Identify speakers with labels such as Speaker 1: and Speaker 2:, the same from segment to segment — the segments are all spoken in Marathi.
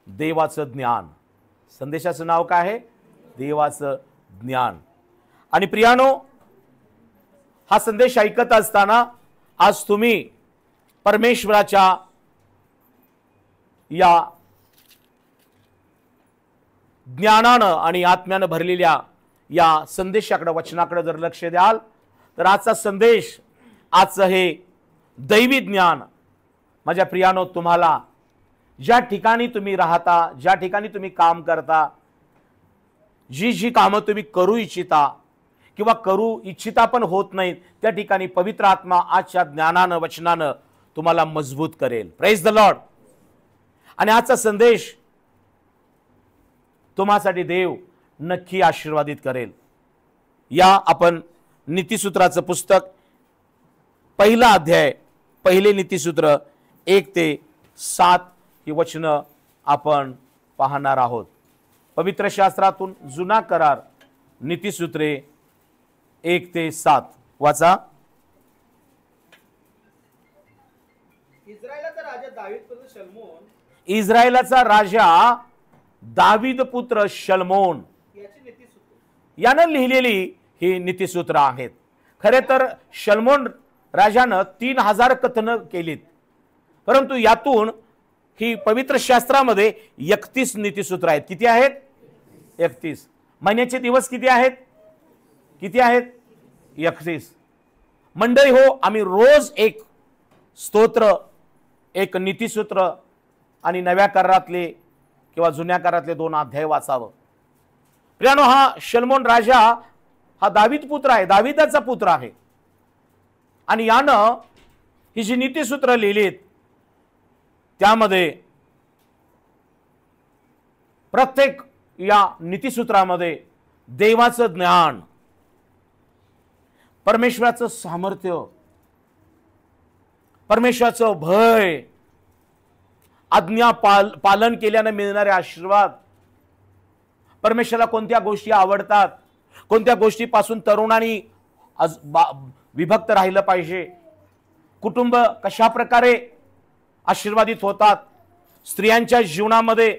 Speaker 1: देवाचं ज्ञान. संदेशाचं नाव काय आहे? देवाचं ज्ञान. आणि प्रियानो, हा संदेश ऐकत असताना आज तुम्ही परमेश्वराच्या या ज्ञानानं आणि आत्म्यानं भरलेल्या या संदेशाकडे, वचनाकडे जर लक्ष द्याल तर आजचा संदेश, आजचं हे दैवी ज्ञान माझ्या प्रियानो, तुम्हाला ज्या ठिकाणी तुम्ही राहता, ज्या ठिकाणी तुम्ही काम करता, जी जी कामं तुम्ही करू इच्छिता किंवा करू इच्छिता पण होत नाहीत, त्या ठिकाणी पवित्र आत्मा आजच्या ज्ञानानं, वचनानं तुम्हाला मजबूत करेल. Praise the Lord. आणि आजचा संदेश तुम्हासाठी देव नक्की आशीर्वादित करेल. या आपण नीतिसूत्राचं पुस्तक, पहिला अध्याय, पहिले नीतिसूत्र 1 ते 7 ही वचनं आपण पाहणार आहोत. पवित्र शास्त्रातून जुना करार, नीतिसूत्रे 1 ते 7 वाचा. इस्रायलाचा राजा दावीद पुत्र शलमोन यानं लिहिलेली ही नीतिसूत्र आहेत. खरे तर शलमोन राजानं 3000 कथनं केलीत, परंतु यातून ही पवित्र शास्त्रामध्ये 31 नीतिसूत्र आहेत. किती आहेत? 31. महिन्याचे दिवस किती आहेत? किती आहेत? 31. मंडळी हो, आम्ही रोज एक स्तोत्र, एक नीतिसूत्र आणि नव्या करारातले किंवा जुन्या करारातले 2 अध्याय वाचावं. प्रियानो, हा शलमोन राजा हा दावीद पुत्र आहे, दाविदाचा पुत्र आहे. आणि यानं ही जी नीतिसूत्र लिहिलीत त्यामध्ये प्रत्येक या नीतिसूत्रामध्ये देवाचं ज्ञान, परमेश्वराचं सामर्थ्य, परमेश्वराचं भय, आज्ञा पालन केल्याने मिळणारे आशीर्वाद, परमेश्वराला कोणत्या गोष्टी आवडतात, कोणत्या गोष्टीपासून तरुणांनी विभक्त राहिलं पाहिजे, कुटुंब कशा प्रकारे आशीर्वादित होतात, स्त्रियांच्या जीवनामध्ये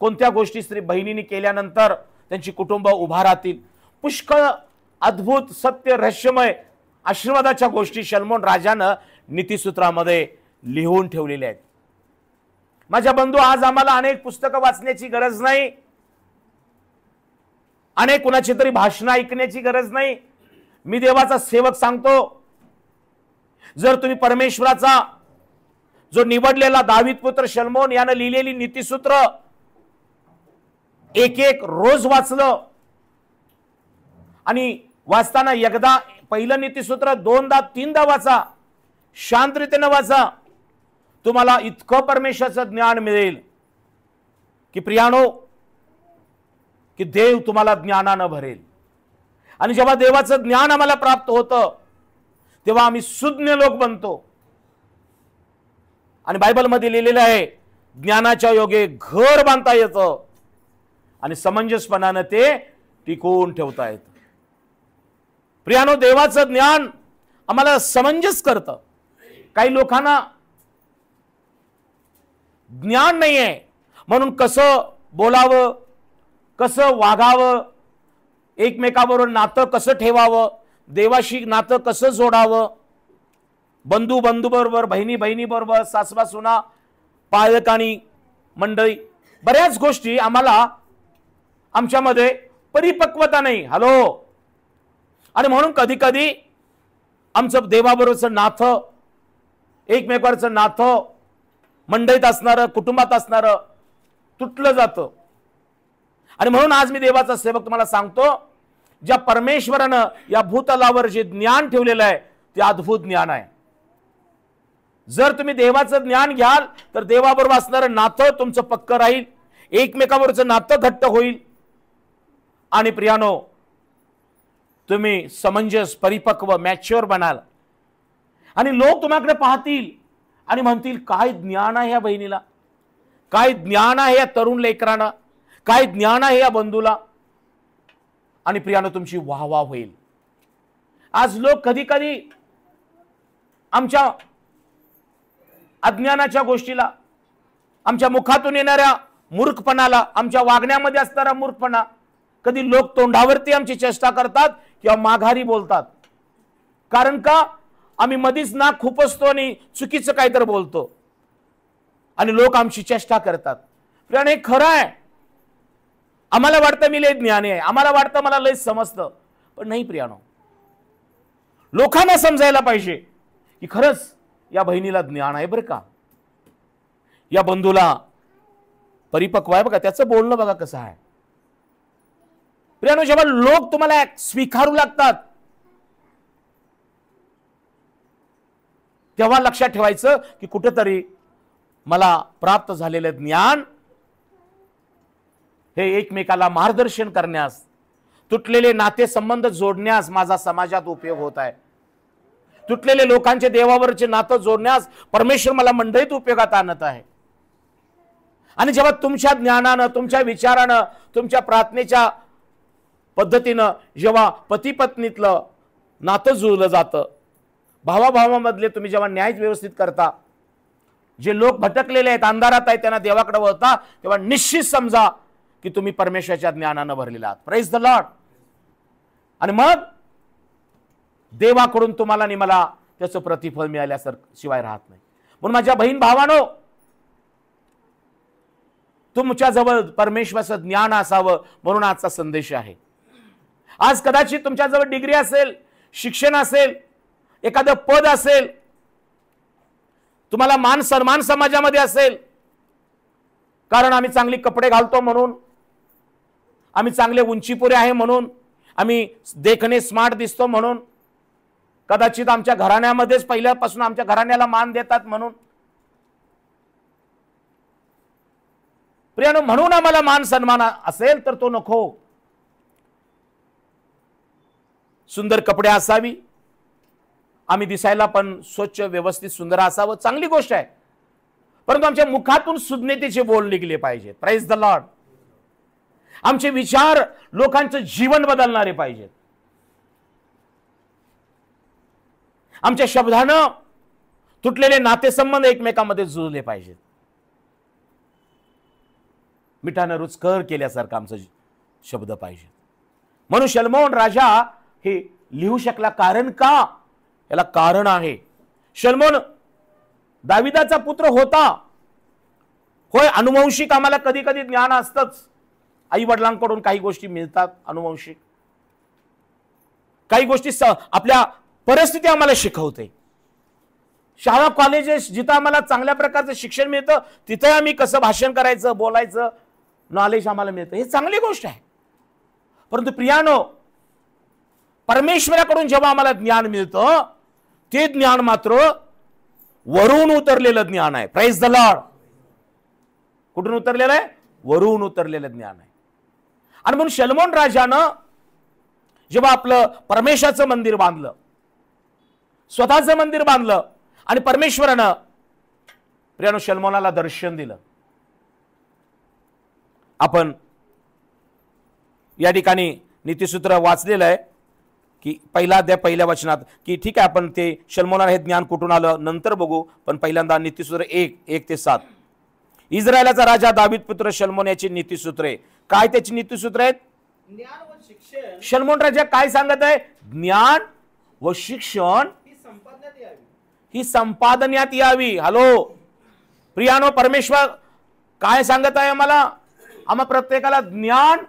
Speaker 1: कोणत्या गोष्टी स्त्री बहिणींनी केल्यानंतर त्यांची कुटुंब उभा राहतील, पुष्कळ अद्भुत, सत्य, रहस्यमय आशीर्वादाच्या गोष्टी शलमोन राजानं नीतिसूत्रामध्ये लिहून ठेवलेल्या आहेत. माझ्या बंधू, आज आम्हाला अनेक पुस्तकं वाचण्याची गरज नाही, अनेक कुणाची तरी भाषण ऐकण्याची गरज नाही. मी देवाचा सेवक सांगतो, जर तुम्ही परमेश्वराचा जो निवडलेला दावीद पुत्र शलमोन यानं लिहिलेली नीतिसूत्र एक एक रोज वाचलं आणि वाचताना एकदा पहिलं नीतिसूत्र 2दा 3दा वाचा, शांतरीतीने वाचा, तुम्हाला इतकं परमेश्वराचं ज्ञान मिळेल की प्रियानो, की देव तुम्हाला ज्ञानानं भरेल. आणि जेव्हा देवाचं ज्ञान आम्हाला प्राप्त होतं तेव्हा आम्ही सुज्ञ लोक बनतो. आणि बायबलमध्ये लिहिलेलं आहे, ज्ञानाच्या योगे घर बांधता येतं आणि समंजसपणानं ते टिकवून ठेवता येतं. प्रियानो, देवाचं ज्ञान आम्हाला समंजस करतं. काही लोकांना ज्ञान नाही आहे म्हणून कसं बोलावं, कसं वागावं, एकमेकाबरोबर नातं कसं ठेवावं, देवाशी नातं कसं जोडावं, बंधू बरोबर, बहिणी बरोबर, सासवा सुना, पालक आणि मंडळी, बऱ्याच गोष्टी आम्हाला आमच्यामध्ये परिपक्वता नाही. हॅलो. आणि म्हणून कधी कधी आमचं देवाबरोबरचं नातं, एकमेकांचं नातं, मंडळीत असणारं, कुटुंबात असणारं तुटलं जातं. आणि म्हणून आज मी देवाचा सेवक तुम्हाला सांगतो, ज्या परमेश्वरानं या भूतलावर जे ज्ञान ठेवलेलं आहे ते अद्भुत ज्ञान आहे. जर तुम्ही देवाचं ज्ञान घ्याल तर देवाबरोबर असणारं नातं तुमचं पक्क राहील, एकमेकाबरोबरचं नातं घट्ट होईल आणि प्रियानो, तुम्ही समंजस, परिपक्व, मॅच्युअर बनाल. आणि लोक तुम्हाकडे पाहतील आणि म्हणतील, काय ज्ञान आहे या बहिणीला, काय ज्ञान आहे या तरुण लेकरांना, काय ज्ञान आहे या बंधूला. आणि प्रियानो, तुमची वाहवा होईल. आज लोक कधी कधी आमच्या अज्ञानाच्या गोष्टीला, आमच्या मुखातून येणाऱ्या मूर्खपणाला, आमच्या वागण्यामध्ये असणारा मूर्खपणा, कधी लोक तोंडावरती आमची चेष्टा करतात किंवा माघारी बोलतात. कारण का आम्ही मधीच नाक खुपसतो आणि चुकीचं काहीतरी बोलतो आणि लोक आमची चेष्टा करतात. कारण हे खरं आहे. आम्हाला वाटतं मी लय ज्ञानी आहे, आम्हाला वाटतं मला लय समजतं, पण नाही प्रियानो. लोकांना समजायला पाहिजे की खरंच या बहिणीला ज्ञान आहे बरं का, या बंधूला परिपक्व आहे बघा, त्याचं बोलणं बघा कसं आहे. प्रियानो, जेव्हा लोक तुम्हाला स्वीकारू लागतात तेव्हा लक्षात ठेवायचं की कुठेतरी मला प्राप्त झालेलं ज्ञान हे एकमेकाला मार्गदर्शन करण्यास, तुटलेले नातेसंबंध जोडण्यास माझा समाजात उपयोग होत आहे. तुटलेले लोकांचे देवावरचे नातं जोडण्यास परमेश्वर मला मंडळीत उपयोगात आणत आहे. आणि जेव्हा तुमच्या ज्ञानानं, तुमच्या विचारानं, तुमच्या प्रार्थनेच्या पद्धतीनं जेव्हा पती पत्नीतलं नातं जुळलं जातं, भावाभावामधले तुम्ही जेव्हा न्याय व्यवस्थित करता, जे लोक भटकलेले आहेत, अंधारात आहेत, त्यांना देवाकडे वळता, तेव्हा निश्चित समजा की तुम्ही परमेश्वराच्या ज्ञानानं भरलेला आहात. Praise the Lord. आणि मग देवाकडून तुम्हाला आणि मला त्याचं प्रतिफल मिळाल्यासारखं शिवाय राहत नाही. म्हणून माझ्या बहीण भावानो, तुमच्याजवळ परमेश्वराचं ज्ञान असावं म्हणून आजचा संदेश आहे. आज कदाचित तुमच्याजवळ डिग्री असेल, शिक्षण असेल, एखादं पद असेल, तुम्हाला मान सन्मान समाजामध्ये असेल, कारण आम्ही चांगली कपडे घालतो म्हणून, आम्ही चांगले उंचीपुरे आहे म्हणून, आम्ही देखणे स्मार्ट दिसतो म्हणून, कदाचित आमच्या घराण्यामध्येच पहिल्यापासून आमच्या घराण्याला मान देतात म्हणून. प्रियानो, म्हणून आम्हाला मान सन्मान असेल तर तो नको. सुंदर कपडे असावी, आम्ही दिसायला पण स्वच्छ व्यवस्थित सुंदर असावं, चांगली गोष्ट आहे, परंतु आमच्या मुखातून सुज्ञतेचे बोल निघले पाहिजेत. Praise the Lord. आमचे विचार लोकांचं जीवन बदलणारे पाहिजेत. आमच्या शब्दानं तुटलेले नातेसंबंध एकमेकांमध्ये जुळले पाहिजेत. मिठानं रुचकर केल्यासारखं आमचं शब्द पाहिजे. म्हणून शलोमोन राजा हे लिहू शकला. कारण का? याला कारण आहे. शलोमोन दाविदाचा पुत्र होता. होय, अनुवंशिक आम्हाला कधी कधी ज्ञान असतंच. आई वडिलांकडून काही गोष्टी मिळतात अनुवंशिक, काही गोष्टी आपल्या परिस्थिती आम्हाला शिकवते. शाळा कॉलेजेस जिथं आम्हाला चांगल्या प्रकारचं शिक्षण मिळतं तिथे आम्ही कसं भाषण करायचं, बोलायचं, नॉलेज आम्हाला मिळतं. हे चांगली गोष्ट आहे. परंतु प्रियानो, परमेश्वराकडून जेव्हा आम्हाला ज्ञान मिळतं ते ज्ञान मात्र वरून उतरलेलं ज्ञान आहे. Praise the Lord. कुठून उतरलेलं आहे? वरून उतरलेलं ज्ञान आहे. आणि म्हणून शलोमोन राजानं जेव्हा आपलं परमेश्वराचं मंदिर बांधलं, स्वतःचं मंदिर बांधलं, आणि परमेश्वरानं प्रियानो शलोमोनाला दर्शन दिलं. आपण या ठिकाणी नीतिसूत्र वाचलेलं आहे की पहिला अध्याय पहिल्या वचनात की ठीक आहे, आपण ते शलोमोनाला हे ज्ञान कुठून आलं नंतर बघू, पण पहिल्यांदा नीतिसूत्र 1:1-7. इस्रायलाचा राजा दावीद पुत्र शलोमोन याची नीतिसूत्रे. काय त्याची नीतिसूत्र आहेत?
Speaker 2: ज्ञान व शिक्षण.
Speaker 1: शलोमोन राजा काय सांगत आहे? ज्ञान व शिक्षण ही संपादण्यात यावी. हॅलो प्रियानो, परमेश्वर काय सांगत आहे आम्हाला? आम्हा प्रत्येकाला ज्ञान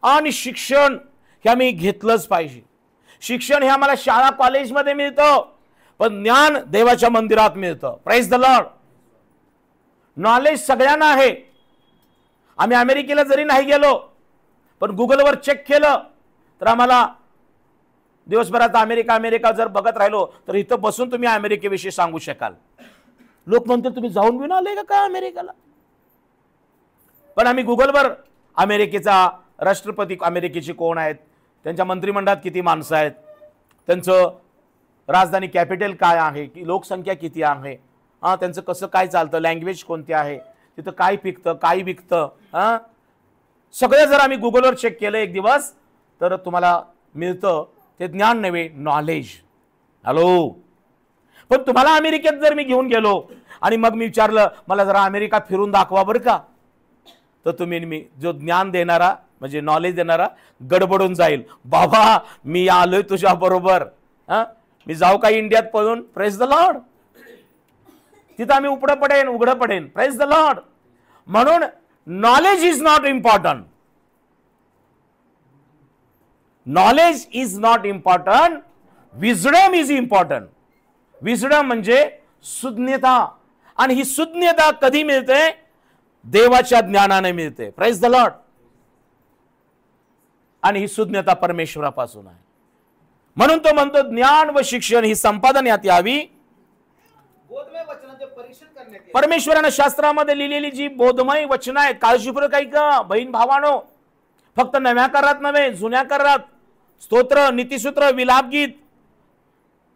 Speaker 1: आणि शिक्षण हे आम्ही घेतलंच पाहिजे. शिक्षण हे आम्हाला शाळा कॉलेजमध्ये मिळतं, पण ज्ञान देवाच्या मंदिरात मिळतं. Praise the Lord. नॉलेज सगळ्यांना आहे. आम्ही अमेरिकेला जरी नाही गेलो पण गुगलवर चेक केलं तर आम्हाला दिवसभरात अमेरिका जर बघत राहिलो तर इथं बसून तुम्ही अमेरिकेविषयी सांगू शकाल. लोक म्हणतात तुम्ही जाऊन बिन आले का अमेरिकेला? पण आम्ही गुगलवर अमेरिकेचा राष्ट्रपती अमेरिकेचे कोण आहेत, त्यांच्या मंत्रिमंडळात किती माणसं आहेत, त्यांचं राजधानी कॅपिटल काय आहे, की लोकसंख्या किती आहे, त्यांचं कसं काय चालतं, लँग्वेज कोणती आहे, तिथं काय पिकतं काय विकतं, सगळं जर आम्ही गुगलवर चेक केलं एक दिवस तर तुम्हाला मिळतं ते ज्ञान नव्हे, नॉलेज. हॅलो. पण तुम्हाला अमेरिकेत जर मी घेऊन गेलो आणि मग मी विचारलं मला जरा अमेरिका फिरून दाखवा बरं का, तर तुम्ही मी जो ज्ञान देणारा म्हणजे नॉलेज देणारा गडबडून जाईल, बाबा मी आलोय तुझ्या बरोबर, मी जाऊ का इंडियात पळून, प्रेज द लॉर्ड, तिथं आम्ही उघडं पडेन, प्रेज द लॉर्ड. म्हणून knowledge is not important, knowledge is not important, wisdom is important. Wisdom म्हणजे सुज्ञता, आणि ही सुज्ञता कधी मिळते? देवाच्या ज्ञानाने मिळते, प्रेज द लॉर्ड. आणि ही सुज्ञता परमेश्वरापासून आहे. म्हणून तो म्हणतो ज्ञान व शिक्षण ही संपादनात यावी,
Speaker 2: बोधमय वचनांचे परीक्षण करण्यात यावे.
Speaker 1: परमेश्वरानं शास्त्रामध्ये लिहिलेली जी बोधमय वचन आहेत, काळजीपूर्वक ऐका बहीण भावानो, फक्त नव्या करारात नव्हे, जुन्या करारात स्तोत्र, नीतिसूत्र, विलापगीत,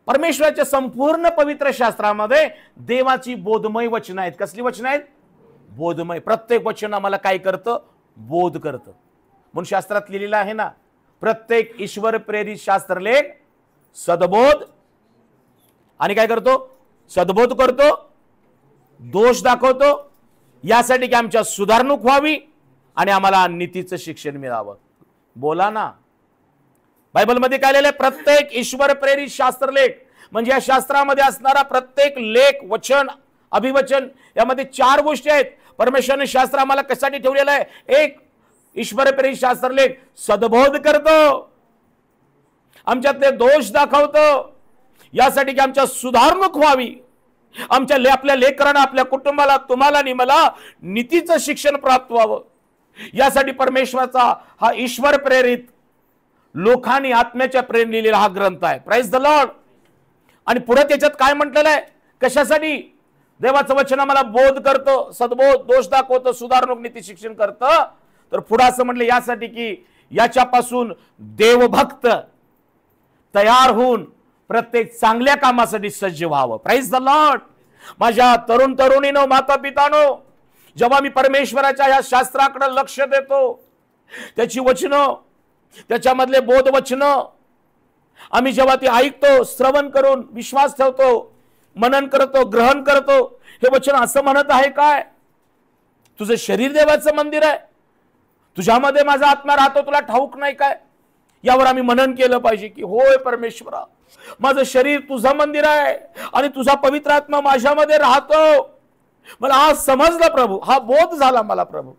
Speaker 1: परमेश्वराच्या संपूर्ण पवित्र शास्त्रामध्ये देवाची बोधमय वचन आहेत. कसली वचन आहेत? बोधमय. प्रत्येक वचन आम्हाला काय करतं? बोध करतं. म्हणून शास्त्रात लिहिलेलं आहे ना, प्रत्येक ईश्वर प्रेरित शास्त्रलेख सदबोध आणि काय करतो? सदबोध करतो, दोष दाखवतो, यासाठी की आमच्या सुधारणूक व्हावी आणि आम्हाला नीतीचं शिक्षण मिळावं. बोला ना. बायबलमध्ये काय लिहिलंय? प्रत्येक ईश्वर प्रेरित शास्त्रलेख म्हणजे या शास्त्रामध्ये असणारा प्रत्येक लेख, वचन, अभिवचन, यामध्ये 4 गोष्टी आहेत. परमेश्वराने शास्त्र आम्हाला कशासाठी ठेवलेलं आहे? एक, ईश्वर प्रेरित शास्त्रलेख सदबोध करतो, आमच्यातले दोष दाखवतो, यासाठी की आमच्या सुधारणूक व्हावी, आपल्या लेकरांना, आपल्या कुटुंबाला, तुम्हाला आणि मला नीतीचं शिक्षण प्राप्त व्हावं, यासाठी परमेश्वराचा हा ईश्वर प्रेरित, लोकांनी आत्म्याच्या प्रेरणेने लिहिलेला हा ग्रंथ आहे. Praise the Lord. आणि पुढे त्याच्यात काय म्हटलेलं आहे? कशासाठी? देवाचं वचन आम्हाला बोध करतो, सद्बोध, दोष दाखवतो, सुधारणूक, नीती शिक्षण करतं. तर पुढे असं म्हटलं, यासाठी की याच्यापासून देवभक्त तयार होऊन प्रत्येक चांगल्या कामासाठी सज्ज व्हावं. Praise the Lord. माझ्या तरुण तरुणीनो, माता पितानो, जेव्हा मी परमेश्वराच्या या शास्त्राकडे लक्ष देतो, त्याची वचनं, त्याच्यामधले बोध वचनं आम्ही जेव्हा ते ऐकतो, श्रवण करून विश्वास ठेवतो, मनन करतो, ग्रहण करतो, हे वचन असं म्हणत आहे काय? तुझं शरीर देवाचं मंदिर आहे, तुझ्यामध्ये माझा आत्मा राहतो, तुला ठाऊक नाही काय? यावर आम्ही मनन केलं पाहिजे की होय परमेश्वरा, माझं शरीर तुझं मंदिर आहे आणि तुझा पवित्र आत्मा माझ्यामध्ये राहतो. मला हा समजला प्रभू, हा बोध झाला मला प्रभू.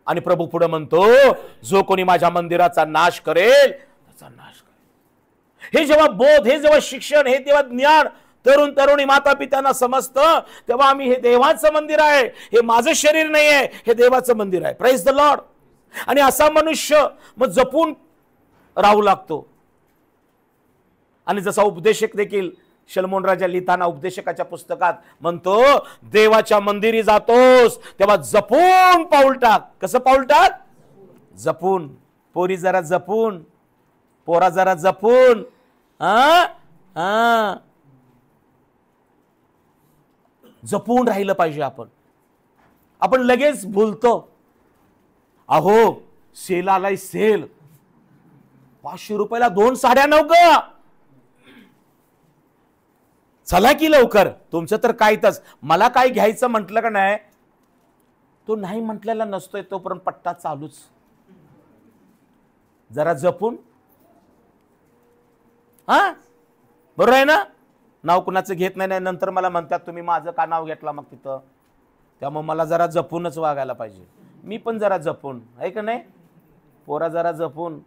Speaker 1: आणि प्रभू पुढे म्हणतो, जो कोणी माझ्या मंदिराचा नाश करेल त्याचा नाश करेल. हे जेव्हा बोध, हे जेव्हा शिक्षण, हे जेव्हा ज्ञान तरुण तरुणी माता पित्यांना समजतं, तेव्हा आम्ही हे देवाचं मंदिर आहे, हे माझं शरीर नाही आहे, हे देवाचं मंदिर आहे. Praise the Lord. आणि असा मनुष्य मग जपून राहू लागतो. आणि जसा उपदेशक देखील शलोमोन राजा लिहिताना उपदेशकाच्या पुस्तकात म्हणतो, देवाच्या मंदिरी जातोस तेव्हा जपून पाऊल टाक. कसं पाऊल टाक? जपून. पोरी जरा जपून, पोरा जरा जपून. जपून राहिलं पाहिजे. आपण लगेच भूलतो. अहो सेल आलाय, सेल 500 रुपयाला 2 साड्या नव्हत्या, चला की लवकर. तुमचं तर काहीतच. मला काय घ्यायचं म्हटलं का नाही, तो नाही म्हटलेला नसतोय तोपर्यंत पट्टा चालूच. जरा जपून. बरोबर आहे ना? नाव कुणाचं घेत नाही, नंतर मला म्हणतात तुम्ही माझं का नाव घेतला मग तिथं. त्यामुळे मला जरा जपूनच वागायला पाहिजे. मी पण जरा जपून, आहे का नाही? पोरा जरा जपून.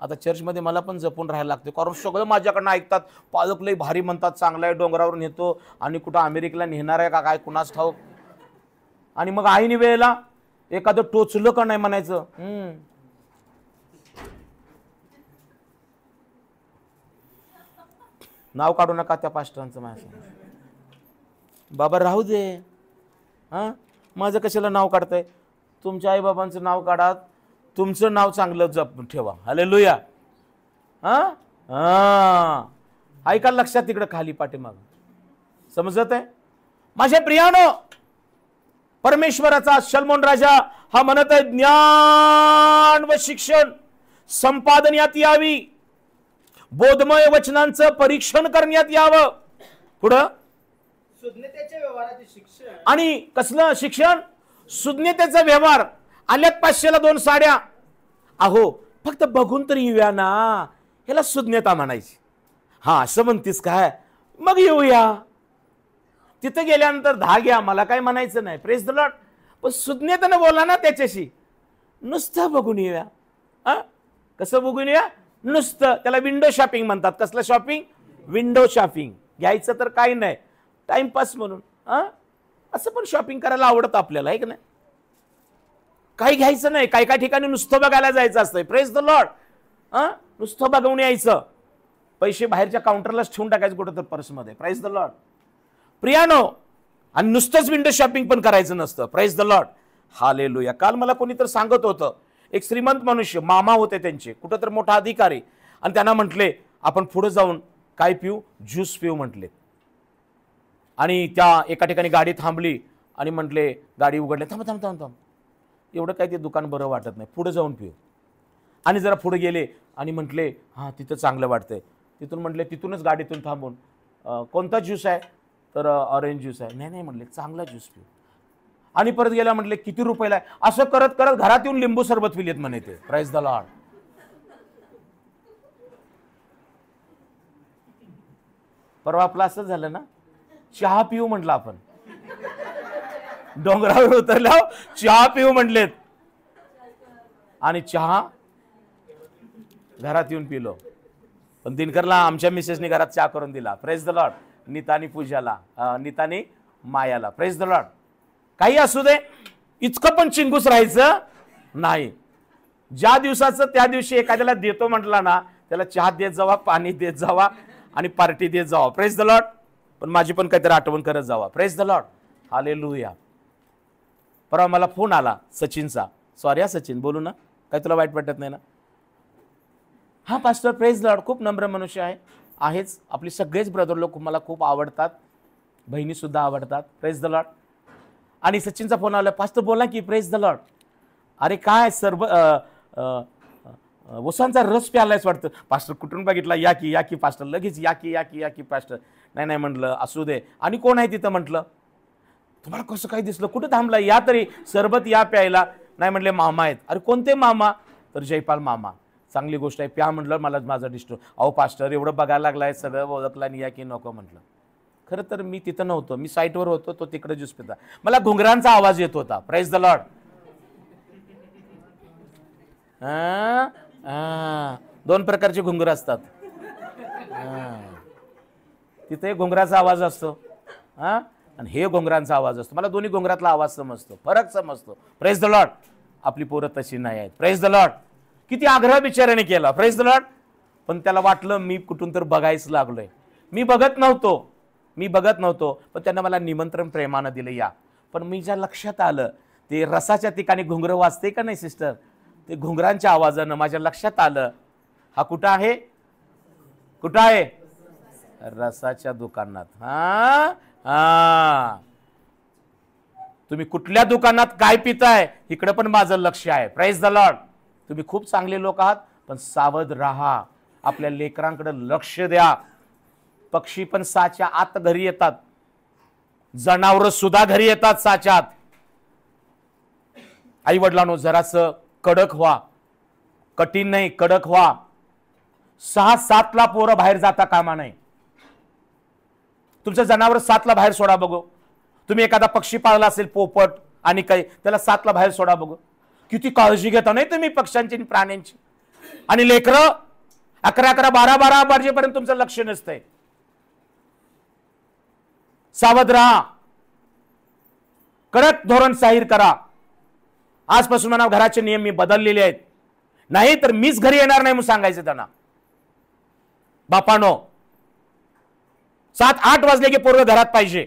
Speaker 1: आता चर्चमध्ये मला पण जपून राहायला लागते, कारण सगळं माझ्याकडनं ऐकतात. पालक लय भारी म्हणतात, चांगला आहे, डोंगरावर नेतो, आणि कुठं अमेरिकेला नेणार आहे का काय कुणाच ठाऊक. आणि मग आईने वेळेला एखादं टोचलं का नाही म्हणायचं. नाव काढू नका त्या पास्टरांचं माझ्या. बाबा राहू दे, माझं कशाला नाव काढताय? तुमच्या आई बाबांचं नाव काढा, तुमचं नाव चांगलं जप ठेवा. हालेलुया. ऐका लक्षात, तिकडे खाली पाठीमाग. समजत आहे? माझ्या प्रियानो, परमेश्वराचा शलोमोन राजा हा म्हणत आहे, ज्ञान व शिक्षण संपादनात यावी, बोधमय वचनांचं परीक्षण करण्यात यावं. पुढं
Speaker 2: सुज्ञतेच्या व्यवहाराचे शिक्षण.
Speaker 1: आणि कसलं शिक्षण? सुज्ञतेचा व्यवहार. आल्यात 500ला 2 साड्या. अहो फक्त बघून तरी येऊया ना, ह्याला सुज्ञता म्हणायची. हा असं म्हणतीस काय, मग येऊया. तिथं गेल्यानंतर 10 घ्या, मला काय म्हणायचं नाही. Praise the Lord. पण सुज्ञतेनं बोला ना त्याच्याशी. नुसतं बघून येऊया. कसं बघून येऊया? नुसतं. त्याला विंडो शॉपिंग म्हणतात. कसलं शॉपिंग? Window shopping. घ्यायचं तर काही नाही, टाइमपास म्हणून. असं पण शॉपिंग करायला आवडतं आपल्याला, आहे की नाही? काही घ्यायचं नाही. काही काही ठिकाणी नुसतं बघायला जायचं असतंय. Praise the Lord. नुसतं बघून यायचं. पैसे बाहेरच्या काउंटरलाच ठेवून टाकायचं कुठं तर पर्समध्ये. Praise the lord. प्रियानो, आणि नुसतंच विंडो शॉपिंग पण करायचं नसतं. Praise the lord. हालेलुया. काल मला कोणीतरी सांगत होतं, एक श्रीमंत मनुष्य, मामा होते त्यांचे, कुठं तर मोठा अधिकारी, आणि त्यांना म्हटले आपण पुढे जाऊन काय पिऊ? ज्यूस पिऊ म्हटले. आणि त्या एका ठिकाणी गाडी थांबली आणि म्हटले, गाडी उघडली, थांब थांब थांब थांब, एवढं काय ते दुकान बरं वाटत नाही, पुढे जाऊन पिऊ. आणि जरा पुढे गेले आणि म्हटले हां तिथं चांगलं वाटतंय. तिथून म्हटले, तिथूनच गाडीतून थांबून कोणता ज्यूस आहे? तर ऑरेंज ज्यूस आहे. नाही नाही म्हटले, चांगला ज्यूस पिऊ. आणि परत गेला, म्हटले किती रुपयाला आहे? असं करत करत घरात येऊन लिंबू सरबत पिलेत म्हणे ते. Praise the Lord. परवा आपलं असं झालं ना, चहा पिऊ म्हटलं आपण, डोंगरावर उतरल्यावर चहा पिऊ म्हटलेत, आणि चहा घरात येऊन पिलो. पण दिनकरला आमच्या मिसेसने घरात चहा करून दिला. Praise the lord. नीतानी पूजाला, नीतानी मायाला. Praise the lord. काही असू दे, इतकं पण चिंगूस राहायचं नाही. ज्या दिवसाचं त्या दिवशी एखाद्याला देतो म्हटला ना, त्याला चहा देत जावा, पाणी देत जावा आणि पार्टी देत जावा. Praise the Lord. पण माझी पण काहीतरी आठवण करत जावा. Praise the lord. हालेलुया. परवा मला फोन आला सचिनचा. सॉरी हा सचिन, बोलू ना, काय तुला वाईट वाटत नाही ना? हा पास्टर, प्रेज द लॉर्ड. खूप नम्र मनुष्य आहेच. आपली सगळेच ब्रदर लोक मला खूप आवडतात, बहिणी सुद्धा आवडतात. Praise the Lord. आणि सचिनचा फोन आला, पास्टर बोला की. Praise the Lord. अरे काय सर्व ओसांचा रस प्यालायच वाटतं. पास्टर कुठून बघितला? या की या की पास्टर. लगेच या की या की या की पास्टर. नाही नाही म्हटलं, असू दे. आणि कोण आहे तिथं म्हटलं? तुम्हाला कसं काय दिसलं? कुठं थांबला? या तरी, सरबत या प्यायला. नाही म्हटले, मामा आहेत. अरे कोणते मामा? तर जयपाल मामा. चांगली गोष्ट आहे, प्या म्हटलं. मला माझा डिस्टर्ब. अहो पास्टर एवढं बघायला लागलाय, सगळं ओळखला आणि या की नको म्हटलं. खरं तर मी तिथं नव्हतो, मी साईटवर होतो, तो तिकडे ज्यूस पिता. मला घुंगरांचा आवाज येत होता. Praise the Lord. दोन प्रकारचे घुंगर असतात. तिथे घुंगराचा आवाज असतो, आणि हे घुंगरांचा आवाज असतो. मला दोन्ही घुंगरातला आवाज समजतो, फरक समजतो. Praise the Lord. आपली पोरं तशी नाही आहेत. Praise the Lord. किती आग्रह बिचाराने केला. Praise the Lord. पण त्याला वाटलं मी कुठून तर बघायचं लागलोय. मी बघत नव्हतो, पण त्यांना मला निमंत्रण प्रेमानं दिलं या. पण मी ज्या लक्षात आलं, ते रसाच्या ठिकाणी घुंगर वाजते का नाही सिस्टर, ते घुंगरांच्या आवाजानं माझ्या लक्षात आलं, हा कुठं आहे? कुठं आहे? रसाच्या दुकानात. तुम्ही कुठल्या दुकानात काय पिताय, इकडे पण माझं लक्ष आहे. Praise the Lord. तुम्ही खूप चांगले लोक आहात, पण सावध राहा. आपल्या लेकरांकडे लक्ष द्या. पक्षी पण साच्या आत घरी येतात, जनावर सुद्धा घरी येतात साच्यात. आई वडिलांनो, जरासं कडक व्हा. कठीण नाही, कडक व्हा. 6-7ला पोरं बाहेर जाता कामा नाही. तुमचं जनावर 7ला बाहेर सोडा बघू. तुम्ही एखादा पक्षी पाळला असेल, पोपट आणि काही, त्याला 7ला बाहेर सोडा बघू. किती काळजी घेता नाही तुम्ही पक्ष्यांची आणि प्राण्यांची. आणि लेकरं 11-11, 12-12 वाजेपर्यंत तुमचं लक्ष नसतंय. सावध राहा. कडक धोरण जाहीर करा. आजपासून म्हणा, घराचे नियम मी बदललेले आहेत, नाही तर मीच घरी येणार नाही म्हणून सांगायचं त्यांना. बापानो, 7-8 वाजले की पोरं घरात पाहिजे.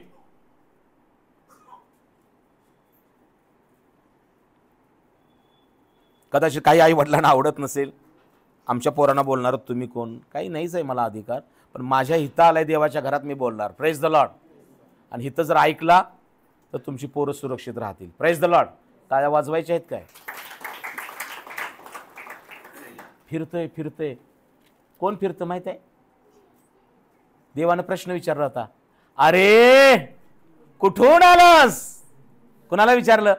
Speaker 1: कदाचित काही आई वडिलांना आवडत नसेल, आमच्या पोरांना बोलणार तुम्ही कोण? काही नाहीच आहे मला अधिकार, पण माझ्या हिता आलाय देवाच्या घरात मी बोलणार. Praise the Lord. आणि हिथं जर ऐकला तर तुमची पोरं सुरक्षित राहतील. Praise the Lord. टाळ्या वाजवायच्या आहेत काय? फिरतोय. कोण फिरतं माहित आहे? देवानं प्रश्न विचारला होता, अरे कुठून आलास? कुणाला विचारलं?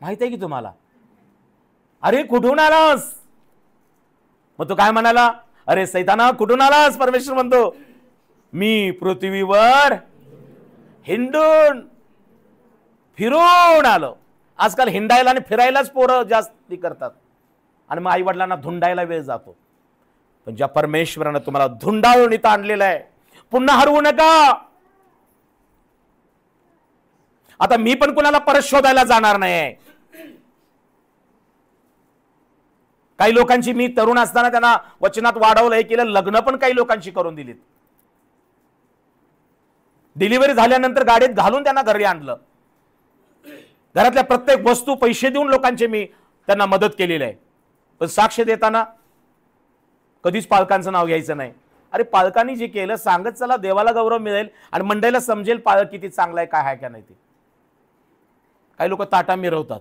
Speaker 1: माहित आहे की तुम्हाला? अरे कुठून आलास? मग तो काय म्हणाला? अरे सैताना कुठून आलास? परमेश्वर म्हणतो मी पृथ्वीवर हिंडून फिरून आलो. आजकाल हिंडायला आणि फिरायलाच पोरं जास्त करतात आणि मग आई वडिलांना धुंडायला वेळ जातो. पण ज्या परमेश्वरानं तुम्हाला धुंडाळून इथं आणलेलं आहे, पुन्हा हरवू नका. आता मी पण कुणाला परत शोधायला जाणार नाही. काही लोकांची मी तरुण असताना त्यांना वचनात वाढवलंय, केलं, लग्न पण काही लोकांची करून दिलीत. डिलिव्हरी झाल्यानंतर गाडीत घालून त्यांना घरी आणलं. घरातल्या प्रत्येक वस्तू पैसे देऊन लोकांचे मी त्यांना मदत केलेली आहे. पण साक्ष देताना कधीच पालकांचं नाव घ्यायचं नाही. अरे पालकांनी जे केलं सांगत चला, देवाला गौरव मिळेल आणि मंडळीला समजेल पालक किती चांगला आहे, काय आहे का नाही ते. काही लोक ताटा मिरवतात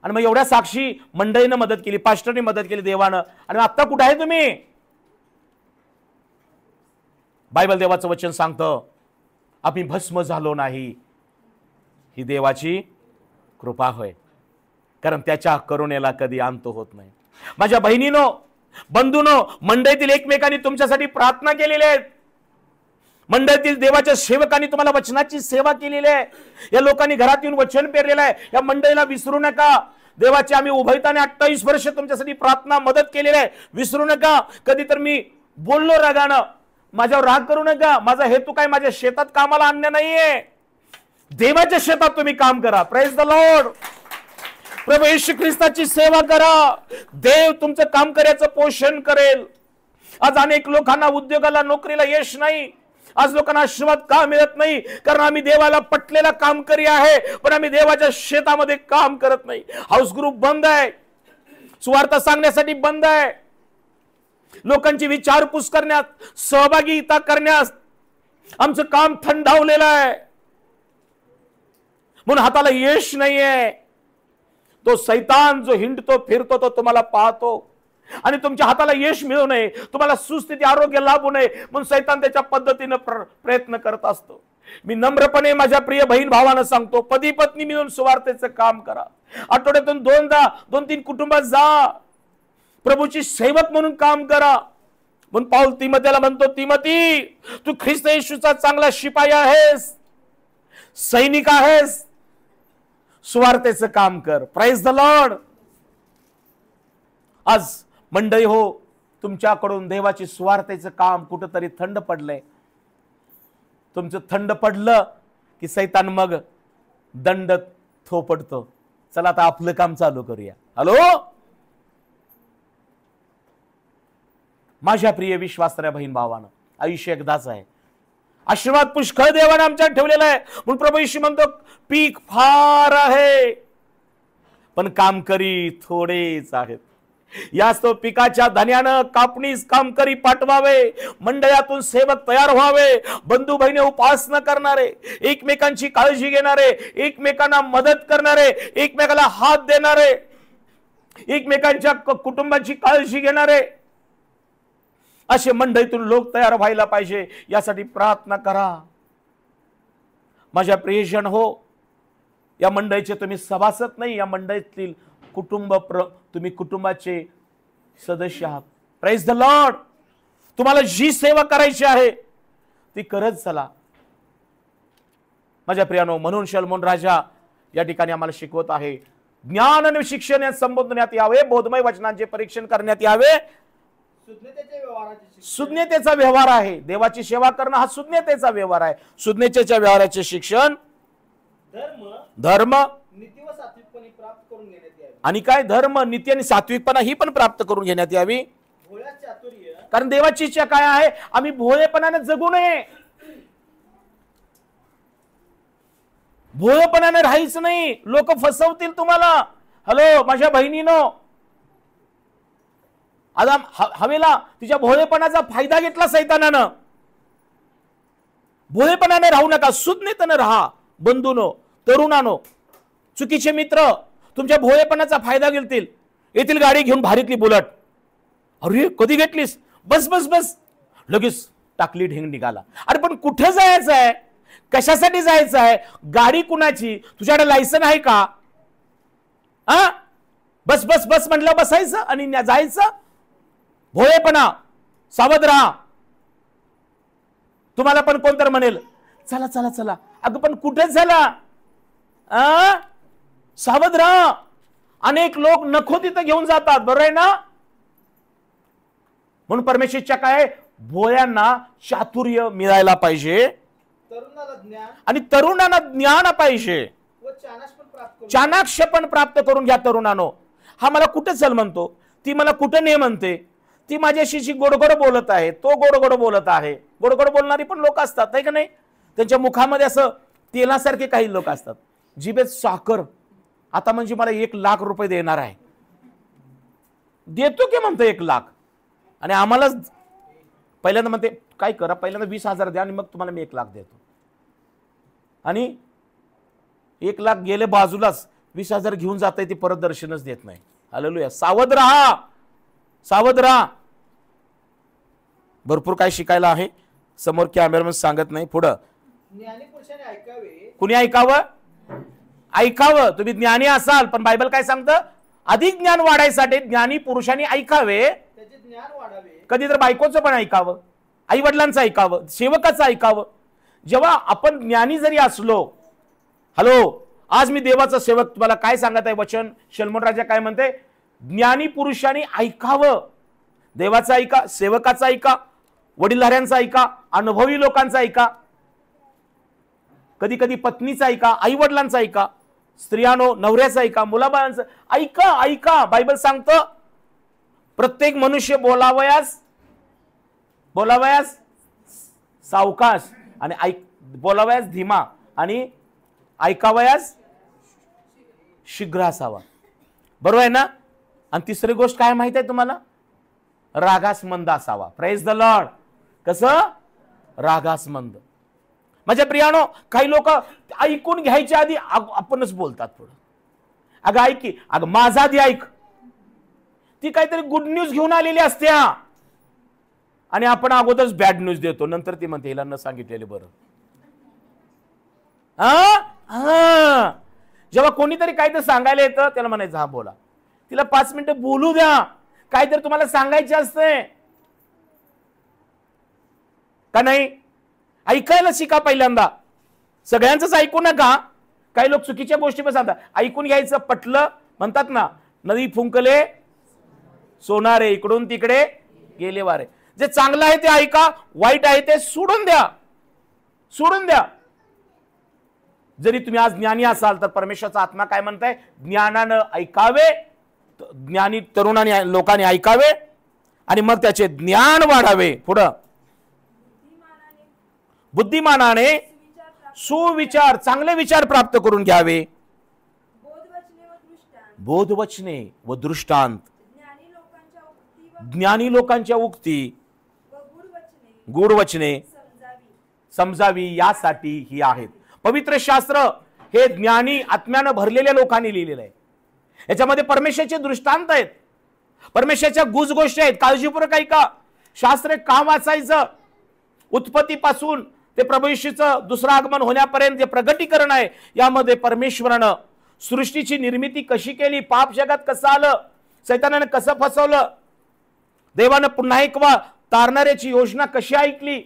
Speaker 1: आणि मग एवढ्या साक्षी मंडळीनं मदत केली, पास्टरने मदत केली, देवानं, आणि आता कुठे आहे तुम्ही? बायबल देवाचं वचन सांगतं आम्ही भस्म झालो नाही, ही देवाची कृपा होय, कारण त्याच्या करुणेला कधी अंत होत नाही. माझ्या बहिणीनो, बंधूनो, मंडळीतील एकमेकांनी तुमच्यासाठी प्रार्थना केलेली आहे. मंडळीतील देवाच्या सेवकांनी तुम्हाला वचनाची सेवा केलेली आहे. या लोकांनी घरात येऊन वचन पेरलेलं आहे. या मंडळीला विसरू नका. देवाचे आम्ही उभयताने 28 वर्ष तुमच्यासाठी प्रार्थना मदत केलेली आहे, विसरू नका. कधी तर मी बोललो रागानं, माझ्यावर राग करू नका. माझा हेतू काय माझ्या शेतात कामाला आणणं नाहीये. देवाच्या शेतात तुम्ही काम करा. Praise the lord. प्रभू येशू ख्रिस्ताची सेवा करा. देव तुमचं काम करायचं पोषण करेल. आज अनेक लोकांना उद्योगाला, नोकरीला यश नाही. आज लोकांना आशीर्वाद का मिळत नाही? कारण आम्ही देवाला पटलेला काम करी आहे, पण आम्ही देवाच्या शेतामध्ये काम करत नाही. हाऊस ग्रुप बंद आहे, सुवार्थ सांगण्यासाठी बंद आहे, लोकांची विचारपूस करण्यात, सहभागिता करण्यास आमचं काम थंडावलेलं आहे. म्हणून हाताला यश नाहीये. तो सैतान जो हिंडतो फिरतो तो तुम्हाला पाहतो आणि तुमच्या हाताला यश मिळू नये, तुम्हाला सुस्थिती, आरोग्य लाभू नये म्हणून सैतान त्याच्या पद्धतीने प्रयत्न करत असतो. मी नम्रपणे माझ्या प्रिय बहीण भावांना सांगतो, पती पत्नी मिळून सुवार्थेचं काम करा. आठवड्यातून 2-3 कुटुंबात जा, प्रभूची सेवक म्हणून काम करा. म्हणून पाऊल तिमोथेला म्हणतो, तिमोथी तू ख्रिस्त येशूचा चांगला शिपाई आहेस, सैनिक आहेस, सुवार्थेचं काम कर. Praise the Lord. आज मंडळी हो, तुमच्याकडून देवाची सुवार्थेचं काम कुठंतरी थंड पडलंय. तुमचं थंड पडलं की सैतान मग दंड थोपडतो. चला आता आपलं काम चालू करूया. हॅलो माझ्या प्रिय विश्वासणाऱ्या बहीण भावानं, आयुष्य एकदाच आहे. आशीर्वाद पुष्कळ देवाने आमच्यात ठेवलेला आहे. म्हणून प्रभू येशू म्हणतो पीक फार आहे पण कामकरी थोडेच आहेत. याच तो पिकाच्या धान्यानं कापणीस कामकरी पाठवावे, मंडळातून सेवक तयार व्हावे, बंधू बहिणी उपासना करणारे, एकमेकांची काळजी घेणारे, एकमेकांना मदत करणारे, एकमेकाला हात देणारे, एकमेकांच्या कुटुंबाची काळजी घेणारे, असे मंडळीतून लोक तयार व्हायला पाहिजे. यासाठी प्रार्थना करा. माझ्या प्रियजन हो, या मंडळीचे तुम्ही सभासद नाही, या मंडळीतील तुम्ही कुटुंबाचे सदस्य आहात. Praise the Lord. तुम्हाला जी सेवा करायची आहे ती करत चला. माझ्या प्रियानो, म्हणून शलोमोन राजा या ठिकाणी आम्हाला शिकवत आहे, ज्ञान आणि शिक्षण यात संबोधण्यात यावे, बोधमय वचनांचे परीक्षण करण्यात यावे. सुज्ञतेचा व्यवहार आहे. देवाची सेवा करणं हा सुज्ञतेचा व्यवहार आहे. सुज्ञतेच्या व्यवहाराचे शिक्षण, धर्म,
Speaker 2: नीती व सात्विकपणे प्राप्त करून घेण्यात यावे.
Speaker 1: आणि काय? धर्म, नीती आणि सात्विकपणा ही पण प्राप्त करून घेण्यात यावी.
Speaker 2: भोळ्या चातुर्य,
Speaker 1: कारण देवाची इच्छा काय आहे? आम्ही भोळेपणाने जगू नये, भोळेपणाने राहायचं नाही. लोक फसवतील तुम्हाला. हॅलो माझ्या बहिणीनो, आता हवेला तिच्या भोळेपणाचा फायदा घेतला सैतानानं. भोळेपणाने राहू नका, सुज्ञतेने राहा. बंधूनो, तरुणानो, चुकीचे मित्र तुमच्या भोळेपणाचा फायदा घेतील. येथील गाडी घेऊन भारीतली बुलट, अरे कधी घेतलीस? बस बस बस, लगेच टाकली, ढेंग निघाला. अरे पण कुठे जायचं आहे? कशासाठी जायचं आहे? गाडी कुणाची? तुझ्याकडे लायसन आहे का? हा, बस बस बस म्हटलं बसायचं आणि जायचं. भोळेपणा. सावध राहा. तुम्हाला पण कोणतर म्हणेल चला चला चला, अगं पण कुठेच झाला. सावध राहा. अनेक लोक नको तिथं घेऊन जातात, बरोबर आहे ना. म्हणून परमेश्वरच्या काय, भोळ्यांना चातुर्य मिळायला पाहिजे,
Speaker 2: तरुणाला ज्ञान
Speaker 1: आणि तरुणांना ज्ञान पाहिजे,
Speaker 2: व चाणाक्ष पण प्राप्त करून
Speaker 1: चाणाक्ष पण प्राप्त करून घ्या तरुणानो. हा मला कुठे चल म्हणतो, ती मला कुठे ने म्हणते, ती माझ्याशी गोडगोड बोलत आहे, तो गोडगोड बोलत आहे. गोडगोड बोलणारी पण लोक असतात, आहे का नाही. त्यांच्या मुखामध्ये असं तेलासारखे काही लोक असतात, जिभेत साखर. आता म्हणजे मला 1,00,000 देणार आहे, देतो की म्हणतो 1,00,000. आणि आम्हाला पहिल्यांदा म्हणते काय करा, पहिल्यांदा 20,000 द्या आणि मग तुम्हाला मी 1,00,000 देतो. आणि 1,00,000 गेले बाजूलाच, 20,000 घेऊन जात आहे, ते परत दर्शनच देत नाही. हालेलुया. सावध राहा, सावध राहा. भरपूर काय शिकायला आहे, समोर कॅमेरामन सांगत नाही. पुढं
Speaker 2: ज्ञानी पुरुषाने ऐकावे.
Speaker 1: कुणी ऐकावं? ऐकावं. तुम्ही ज्ञानी असाल, पण बायबल काय सांगतं, अधिक ज्ञान वाढायसाठी ज्ञानी पुरुषांनी ऐकावे.
Speaker 2: त्याचे ज्ञान वाढावे.
Speaker 1: कधी तर बायकोचं पण ऐकावं, आई वडिलांचं ऐकावं, सेवकाचं ऐकावं. जेव्हा आपण ज्ञानी जरी असलो, हॅलो, आज मी देवाचा सेवक, तुम्हाला काय सांगत आहे वचन, शलोमोन राजा काय म्हणते, ज्ञानी पुरुषांनी ऐकावं. देवाचं ऐका, सेवकाचं ऐका, वडीलधाऱ्यांचं ऐका, अनुभवी लोकांचं ऐका, कधी कधी पत्नीचं ऐका, आई वडिलांचं ऐका, स्त्रियानो नवऱ्याचं ऐका, मुलाबाळांचं ऐका. ऐका. बायबल सांगतं प्रत्येक मनुष्य बोलावयास सावकाश, आणि बोलावयास धीमा, आणि ऐकावयास शीघ्र असावा. बरोबर आहे ना. आणि तिसरी गोष्ट काय माहित आहे तुम्हाला, रागास मंद असावा. Praise the Lord. कसं? रागास मंद. माझ्या प्रियानो, काही लोक ऐकून घ्यायच्या आधी आपणच बोलतात पुढं. अगं ऐक की, अगं माझा आधी ऐक. ती काहीतरी गुड न्यूज घेऊन आलेली असते, आणि आपण अगोदरच बॅड न्यूज देतो. नंतर ती म्हणते हिला न सांगितलेले बरं. जेव्हा कोणीतरी काहीतरी सांगायला येतं, त्याला म्हणायचं हा बोला. तिला 5 मिनिटं बोलू द्या, काहीतरी तुम्हाला सांगायचे असते का नाही. ऐकायला शिका पहिल्यांदा. सगळ्यांचंच ऐकू नका. काही लोक चुकीच्या गोष्टी पण सांगतात. ऐकून घ्यायचं, पटलं. म्हणतात ना, नदी फुंकले सोनारे, इकडून तिकडे गेले वारे. जे चांगलं आहे ते ऐका, वाईट आहे ते सोडून द्या, सोडून द्या. जरी तुम्ही आज ज्ञानी असाल, तर परमेश्वराचा आत्मा काय म्हणताय, ज्ञानानं ऐकावे. ज्ञानी तरुणांनी लोकांनी ऐकावे, आणि मग त्याचे ज्ञान वाढावे. पुढं बुद्धिमानाने सुविचार, चांगले विचार प्राप्त करून घ्यावे. बोधवचने व दृष्टांत, ज्ञानी लोकांच्या उक्ती, गूढ वचने समजावी, यासाठी ही आहेत. पवित्र शास्त्र हे ज्ञानी आत्म्यानं भरलेल्या लोकांनी लिहिलेलं आहे. याच्यामध्ये परमेश्वराचे दृष्टांत आहेत, परमेश्वराच्या गुज गोष्टी आहेत. काळजीपूर्वक ऐका. शास्त्र का वाचायचं? उत्पत्तीपासून ते प्रभू येशूचं दुसरं आगमन होण्यापर्यंत जे प्रगटीकरण आहे, यामध्ये परमेश्वरानं सृष्टीची निर्मिती कशी केली, पाप जगात कसं आलं, सैतानानं कसं फसवलं, देवानं पुन्हा एकवा तारणाऱ्याची योजना कशी ऐकली,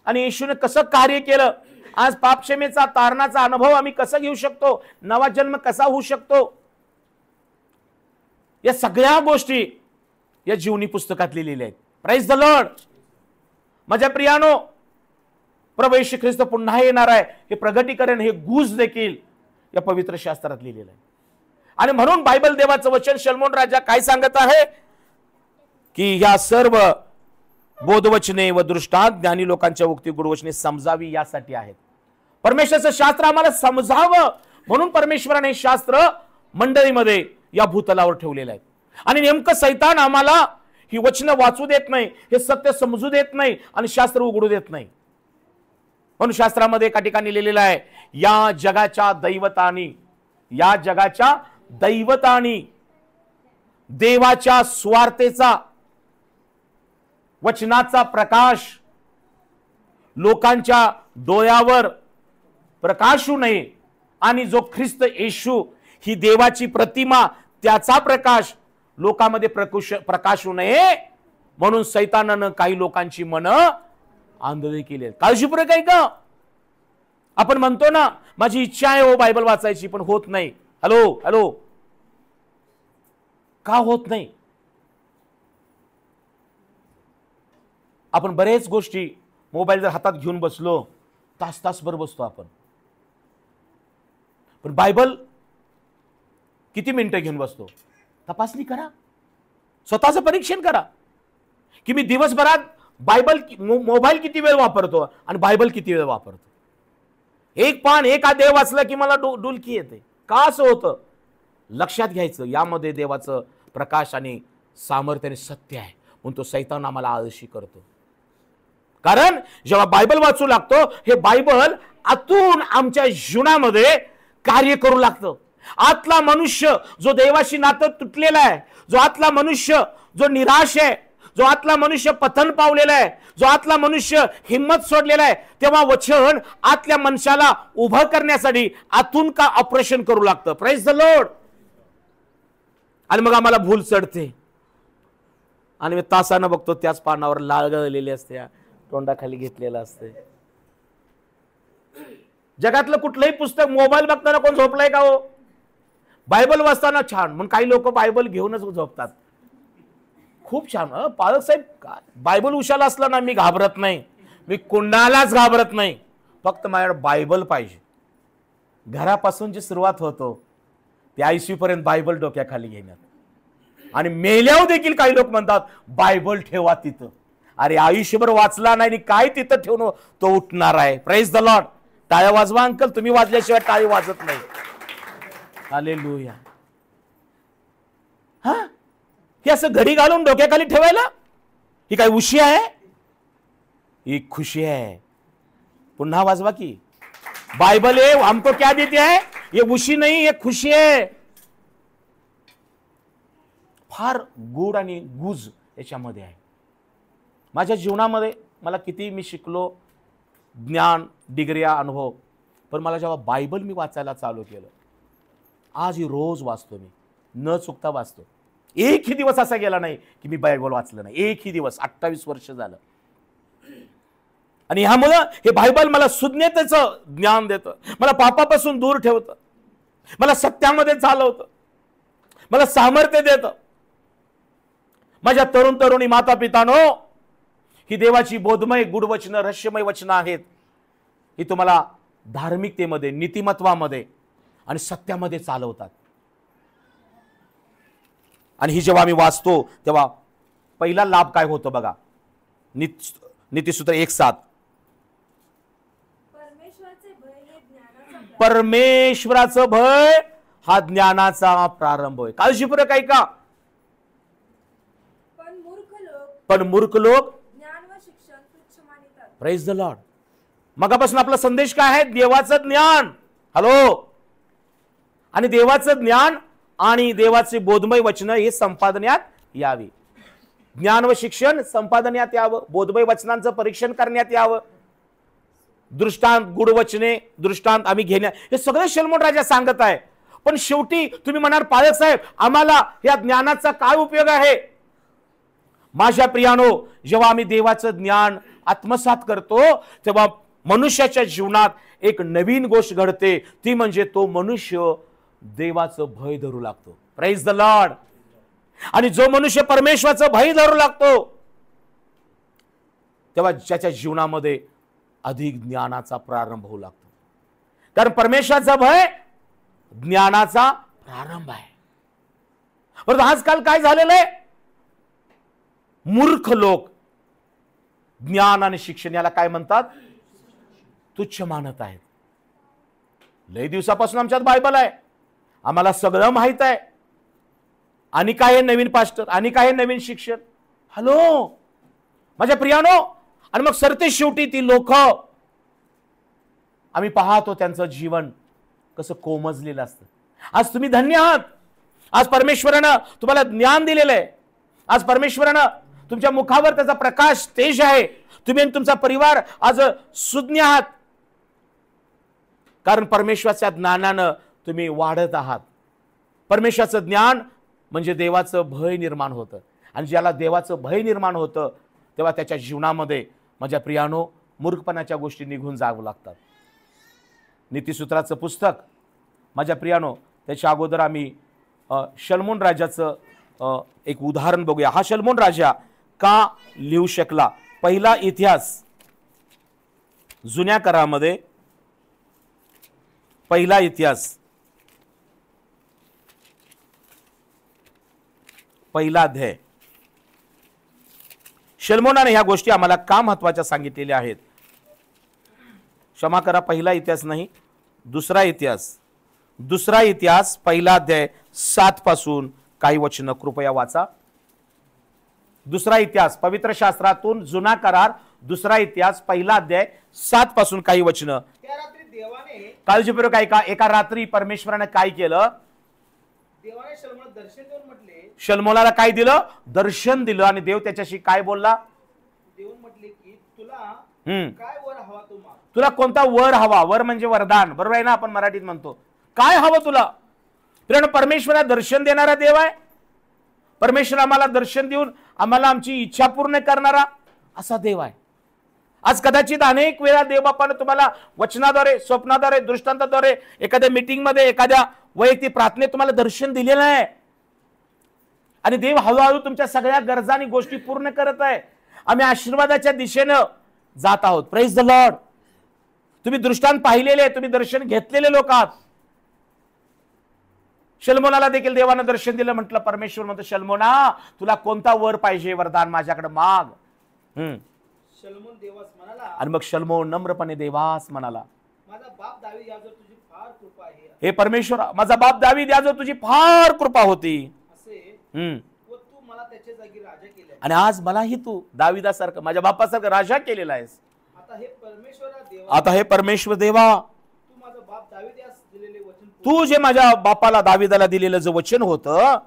Speaker 1: आणि येशूने कसं कार्य केलं. आज पापक्षमेचा, तारणाचा अनुभव आम्ही कसा घेऊ शकतो, नवा जन्म कसा होऊ शकतो, या सगळ्या गोष्टी या जीवनी पुस्तकात लिहिलेल्या आहेत. Praise the Lord. माझ्या प्रियानो, प्रभू येशू ख्रिस्त पुन्हा येणार आहे, हे प्रगटीकरण, हे गुज देखील या पवित्र शास्त्रात लिहिलेलं आहे. आणि म्हणून बायबल देवाचं वचन शलोमोन राजा काय सांगत आहे, की ह्या सर्व बोधवचने व दृष्टांत ज्ञानी लोकांच्या उक्ती गुडवचने समजावी, यासाठी आहेत. परमेश्वराचं शास्त्र आम्हाला समजावं, म्हणून परमेश्वराने शास्त्र मंडळीमध्ये या भूतलावर ठेवलेलं आहे. आणि नेमकं सैतान आम्हाला ही वचनं वाचू देत नाही, हे सत्य समजू देत नाही, आणि शास्त्र उघडू देत नाही. म्हणून शास्त्रामध्ये एका ठिकाणी लिहिलेलं आहे, या जगाच्या दैवतानी देवाच्या स्वार्थेचा, वचनाचा प्रकाश लोकांच्या डोळ्यावर प्रकाशू नये, आणि जो ख्रिस्त येशू ही देवाची प्रतिमा त्याचा प्रकाश लोकांमध्ये प्रकाशू नये म्हणून सैतानानं काही लोकांची मनं आंधळी केली आहेत. काळजीपूर्वक आहे का? आपण म्हणतो ना माझी इच्छा आहे हो बायबल वाचायची, पण होत नाही. हॅलो हॅलो, का होत नाही? आपण बरेच गोष्टी मोबाईल जर हातात घेऊन बसलो तास तासभर बसतो आपण, पण बायबल किती मिनिटं घेऊन बसतो? तपासणी करा, स्वतःचं परीक्षण करा की मी दिवसभरात मोबाईल किती वेळ वापरतो आणि बायबल किती वेळ वापरतो. एक पान एक अध्याय वाचलं की मला डुलकी येते. का असं होतं? लक्षात घ्यायचं यामध्ये देवाचं प्रकाश आणि सामर्थ्य आणि सत्य आहे, म्हणून तो सैतान आम्हाला आळशी करतो. कारण जेव्हा बायबल वाचू लागतो, हे बायबल आतून आमच्या जीवनामध्ये कार्य करू लागतं. आतला मनुष्य जो देवाशी नातं तुटलेला आहे, जो आतला मनुष्य जो निराश आहे, जो आतला मनुष्य पतन पावलेला आहे, जो आतला मनुष्य हिम्मत सोडलेला आहे, तेव्हा वचन आतल्या मनुष्याला उभं करण्यासाठी आतून का ऑपरेशन करू लागतं. Praise the Lord. आणि मग आम्हाला भूल चढते आणि मी तासानं बघतो त्याच पानावर लाळ गळलेली असते, तोंडाखाली घेतलेलं असते. जगातलं कुठलंही पुस्तक मोबाईल बघताना कोण झोपलाय का हो? बायबल वाचताना छान, म्हणून काही लोक बायबल घेऊनच झोपतात. खूप छान. पालक साहेब, बायबल उशाला असला ना मी घाबरत नाही, मी कुणालाच घाबरत नाही, फक्त माझ्याकडे बायबल पाहिजे. घरापासून जी सुरुवात होतो ते आयसीयू पर्यंत बायबल डोक्याखाली घेण्यात. आणि मेल्यावर देखील काही लोक म्हणतात बायबल ठेवा तिथं. अरे आयुष्यभर वाचला नाही काय तिथं ठेवून तो उठणार आहे. Praise the Lord. टाळ्या वाजवा अंकल, तुम्ही वाजल्याशिवाय टाळी वाजत नाही. हालेलुया. हा, हे असं घडी घालून डोक्याखाली ठेवायला ही काय उशी आहे? ही खुशी आहे. पुन्हा वाजवा की बायबल है हमको क्या देते है? ये उशी नहीं, ये खुशी है. फार गुड आणि गुज याच्यामध्ये आहे. माझ्या जीवनामध्ये मला किती मी शिकलो, ज्ञान, डिग्र्या, अनुभव, पण मला जेव्हा बायबल मी वाचायला चालू केलं, आजही रोज वाचतो मी, न चुकता वाचतो. एकही दिवस असा गेला नाही की मी बायबल वाचलं नाही. एकही दिवस. 28 वर्ष झालं. आणि ह्यामुळं हे बायबल मला सुज्ञतेचं ज्ञान देतं, मला पापापासून दूर ठेवतं, मला सत्यामध्ये चालवतं, मला सामर्थ्य देतं. माझ्या तरुण तरुणी माता पितानो, ही देवाची बोधमय गुडवचन, रहस्यमय वचनं आहेत. ही तुम्हाला धार्मिकतेमध्ये, नीतिमत्वामध्ये आणि सत्यामध्ये चालवतात. आणि ही जेव्हा आम्ही वाचतो तेव्हा पहिला लाभ काय होतो बघा. नीतिसूत्र 1:7. परमेश्वराचं भय हा ज्ञानाचा प्रारंभ होय. काळजीपूर्वक ऐका. पण मूर्ख लोक
Speaker 3: ज्ञान व शिक्षण तुच्छ मानितात.
Speaker 1: Praise the lord. मगापासून आपला संदेश काय आहे? देवाचं ज्ञान. हॅलो. आणि देवाचं ज्ञान आणि देवाचे बोधमय वचन हे संपादण्यात यावे. ज्ञान व शिक्षण संपादण्यात यावं, बोधमय वचनांचं परीक्षण करण्यात यावं, दृष्टांत, गुडवचने, दृष्टांत आम्ही घेण्या, हे सगळं शलोमोन राजा सांगत आहे. पण शेवटी तुम्ही म्हणाल पालक साहेब आम्हाला या ज्ञानाचा काय उपयोग आहे? माझ्या प्रियानो, जेव्हा आम्ही देवाचं ज्ञान आत्मसात करतो तेव्हा मनुष्याच्या जीवनात एक नवीन गोष्ट घडते. ती म्हणजे तो मनुष्य देवाचं भय धरू लागतो. Praise the Lord. आणि जो मनुष्य परमेश्वराचं भय धरू लागतो तेव्हा ज्याच्या जीवनामध्ये अधिक ज्ञानाचा प्रारंभ होऊ लागतो. कारण परमेश्वराचा भय ज्ञानाचा प्रारंभ आहे. परंतु आजकाल काय झालेलं आहे? मूर्ख लोक ज्ञान आणि शिक्षण याला काय म्हणतात? तुच्छ मानत आहेत. लय दिवसापासून आमच्यात बायबल आहे, आम्हाला सगळं माहित आहे, आणि काय नवीन पास्टर, आणि काय नवीन शिक्षण. हॅलो माझ्या प्रियानो. आणि मग सरते शेवटी ती लोक आम्ही पाहतो त्यांचं जीवन कसं कोमजलेलं असतं. आज तुम्ही धन्य आहात. आज परमेश्वरानं तुम्हाला ज्ञान दिलेलं आहे. आज परमेश्वरानं तुमच्या मुखावर त्याचा प्रकाश, तेज आहे. तुम्ही आणि तुमचा परिवार आज सुज्ञ आहात, कारण परमेश्वराच्या ज्ञानानं तुम्ही वाढत आहात. परमेश्वराचं ज्ञान म्हणजे देवाचं भय निर्माण होतं. आणि ज्याला देवाचं भय निर्माण होतं तेव्हा त्याच्या जीवनामध्ये माझ्या प्रियानो मूर्खपणाच्या गोष्टी निघून जावं लागतात. नीतिसूत्राचं पुस्तक माझ्या प्रियानो, त्याच्या अगोदर आम्ही शलमोन राजाचं एक उदाहरण बघूया. हा शलमोन राजा का लिहू शकला? पहिला इतिहास जुन्या करारामध्ये, पहिला इतिहास पहिला अध्याय. शलमोनाने ह्या गोष्टी आम्हाला का महत्वाच्या सांगितलेल्या आहेत? क्षमा करा, पहिला इतिहास नाही, दुसरा इतिहास पहिला अध्याय 7 पासून काही वचन कृपया वाचा. दुसरा इतिहास, पवित्र शास्त्रातून जुना करार, दुसरा इतिहास पहिला अध्याय 7 पासून काही वचन.
Speaker 2: त्या रात्री देवाने
Speaker 1: काळजीपूर्वक ऐका. एका रात्री परमेश्वराने काय केलं?
Speaker 2: देवाने शलमोनाला दर्शन देऊन म्हटले,
Speaker 1: शलमोनाला काय दिलं? दर्शन दिलं. आणि देव त्याच्याशी काय बोलला?
Speaker 2: देऊन म्हटले की तुला
Speaker 1: हम्म
Speaker 2: काय वर हवा तो माग.
Speaker 1: तुला कोणता वर हवा? वर म्हणजे वरदान, बरोबर आहे ना? आपण मराठीत म्हणतो काय हवं तुला. कारण परमेश्वरा दर्शन देणारा देव आहे. परमेश्वर आम्हाला दर्शन देऊन आम्हाला आमची इच्छा पूर्ण करणारा असा देव आहे. आज कदाचित अनेक वेळा देव बापाने तुम्हाला वचनाद्वारे, स्वप्नाद्वारे, दृष्टांताद्वारे, एखाद्या मीटिंग मध्ये, एखाद्या वैयक्तिक प्रार्थनेत तुम्हाला दर्शन दिलेलं आहे. आणि देव हळूहळू तुमच्या सगळ्या गरजा आणि गोष्टी पूर्ण करत आहे. आम्ही आशीर्वादाच्या दिशेनं जात आहोत. Praise the Lord. तुम्ही दृष्टांत पाहिलेले, तुम्ही दर्शन घेतलेले लोक आहात. शलमोनाला देखील देवानं दर्शन दिलं. म्हटलं, परमेश्वर म्हणतो, शलमोना तुला कोणता वर पाहिजे? वरदान माझ्याकडे माग.
Speaker 2: शलमोन देवास म्हणाला,
Speaker 1: आणि मग शलमोन नम्रपणे देवास म्हणाला,
Speaker 2: माझा बाप दावीद याजवळ तुझी फार कृपा आहे.
Speaker 1: हे परमेश्वरा, माझा बाप दावीद याजवळ तुझी फार कृपा होती.
Speaker 2: असे व तू मला त्याच्या जागी राजा केले.
Speaker 1: आणि आज मलाही तू दाविदासारखं, माझ्या बापासारखं राजा केलेला आहेस.
Speaker 2: आता हे परमेश्वर देवा,
Speaker 1: तू
Speaker 2: माझा बाप दावीद यास दिलेले वचन
Speaker 1: तू जे माझ्या बापाला दाविदाला दिलेलं जे वचन होतं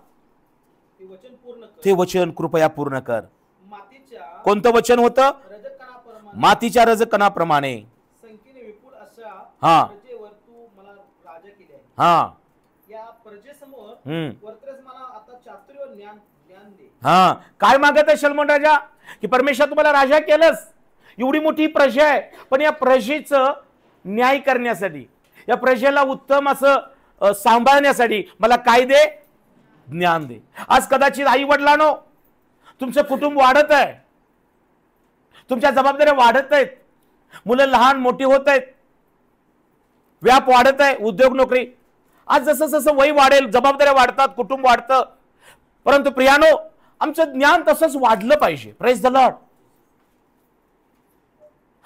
Speaker 2: ते वचन पूर्ण कर.
Speaker 1: ते वचन कृपया पूर्ण कर.
Speaker 2: मातीच्या
Speaker 1: कोणतं वचन होतं?
Speaker 2: रजकणाप्रमाणे,
Speaker 1: मातीच्या रजकणाप्रमाणे
Speaker 2: संख्येने विपुल अशा
Speaker 1: हा.
Speaker 2: प्रजेवर तू मला राजा केले आहे.
Speaker 1: हा.
Speaker 2: या प्रजेसमोर वर्तरेस मला आता चातुर्य व ज्ञान दे.
Speaker 1: हा. काय मागत आहे शलमोन राजा? की परमेश्वर तुम्हाला राजा केलंस. एवढी मोठी प्रजा आहे, पण या प्रजेचं न्याय करण्यासाठी, या प्रजेला उत्तम असं सांभाळण्यासाठी मला काय दे? ज्ञान दे. आज कदाचित आई वडिलांनो, तुमचं कुटुंब वाढत आहे, तुमच्या जबाबदाऱ्या वाढत आहेत, मुलं लहान मोठी होत आहेत, व्याप वाढत आहे, उद्योग नोकरी. आज जसं जसं वय वाढेल, जबाबदाऱ्या वाढतात, कुटुंब वाढतं. परंतु प्रियानो, आमचं ज्ञान तसंच वाढलं पाहिजे. Praise the Lord.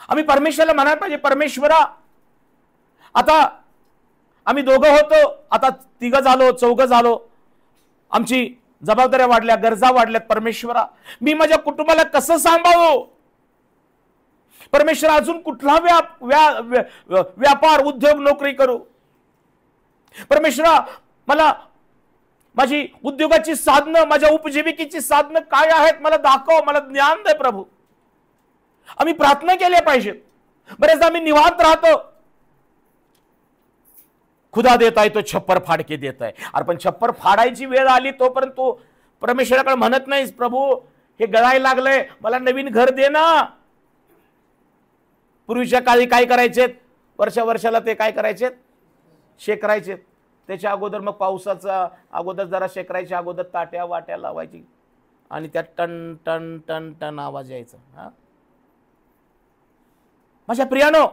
Speaker 1: आम्ही परमेश्वराला म्हणायला पाहिजे, परमेश्वरा, आता आम्ही दोघं होतो, आता 3 झालो, 4 झालो, आमची जबाबदाऱ्या वाढल्या, गरजा वाढल्यात. परमेश्वरा, मी माझ्या कुटुंबाला कसं सांभाळू? परमेश्वर, अजून कुठला व्यापार, उद्योग, नोकरी करू? परमेश्वरा, मला माझी उद्योगाची साधनं, माझ्या उपजीविकेची साधनं काय आहेत मला दाखव, मला ज्ञान दे प्रभू. आम्ही प्रार्थना केल्या पाहिजे. बरेचदा आम्ही निवांत राहतो. खुदा देत आहे तो छप्पर फाडके देत आहे. अरे पण छप्पर फाडायची वेळ आली तोपर्यंत तो परमेश्वराकडे म्हणत नाहीस, प्रभू हे गळायला लागलंय, मला नवीन घर दे ना. पूर्वीच्या काळी काय करायचे? वर्षाला ते काय करायचे? शेकरायचे. त्याच्या अगोदर मग पावसाचा अगोदर जरा शेकरायच्या अगोदर ताट्या वाट्या लावायची आणि त्यात टन टन टन टन आवाज यायचा. हा, माझ्या प्रियानो,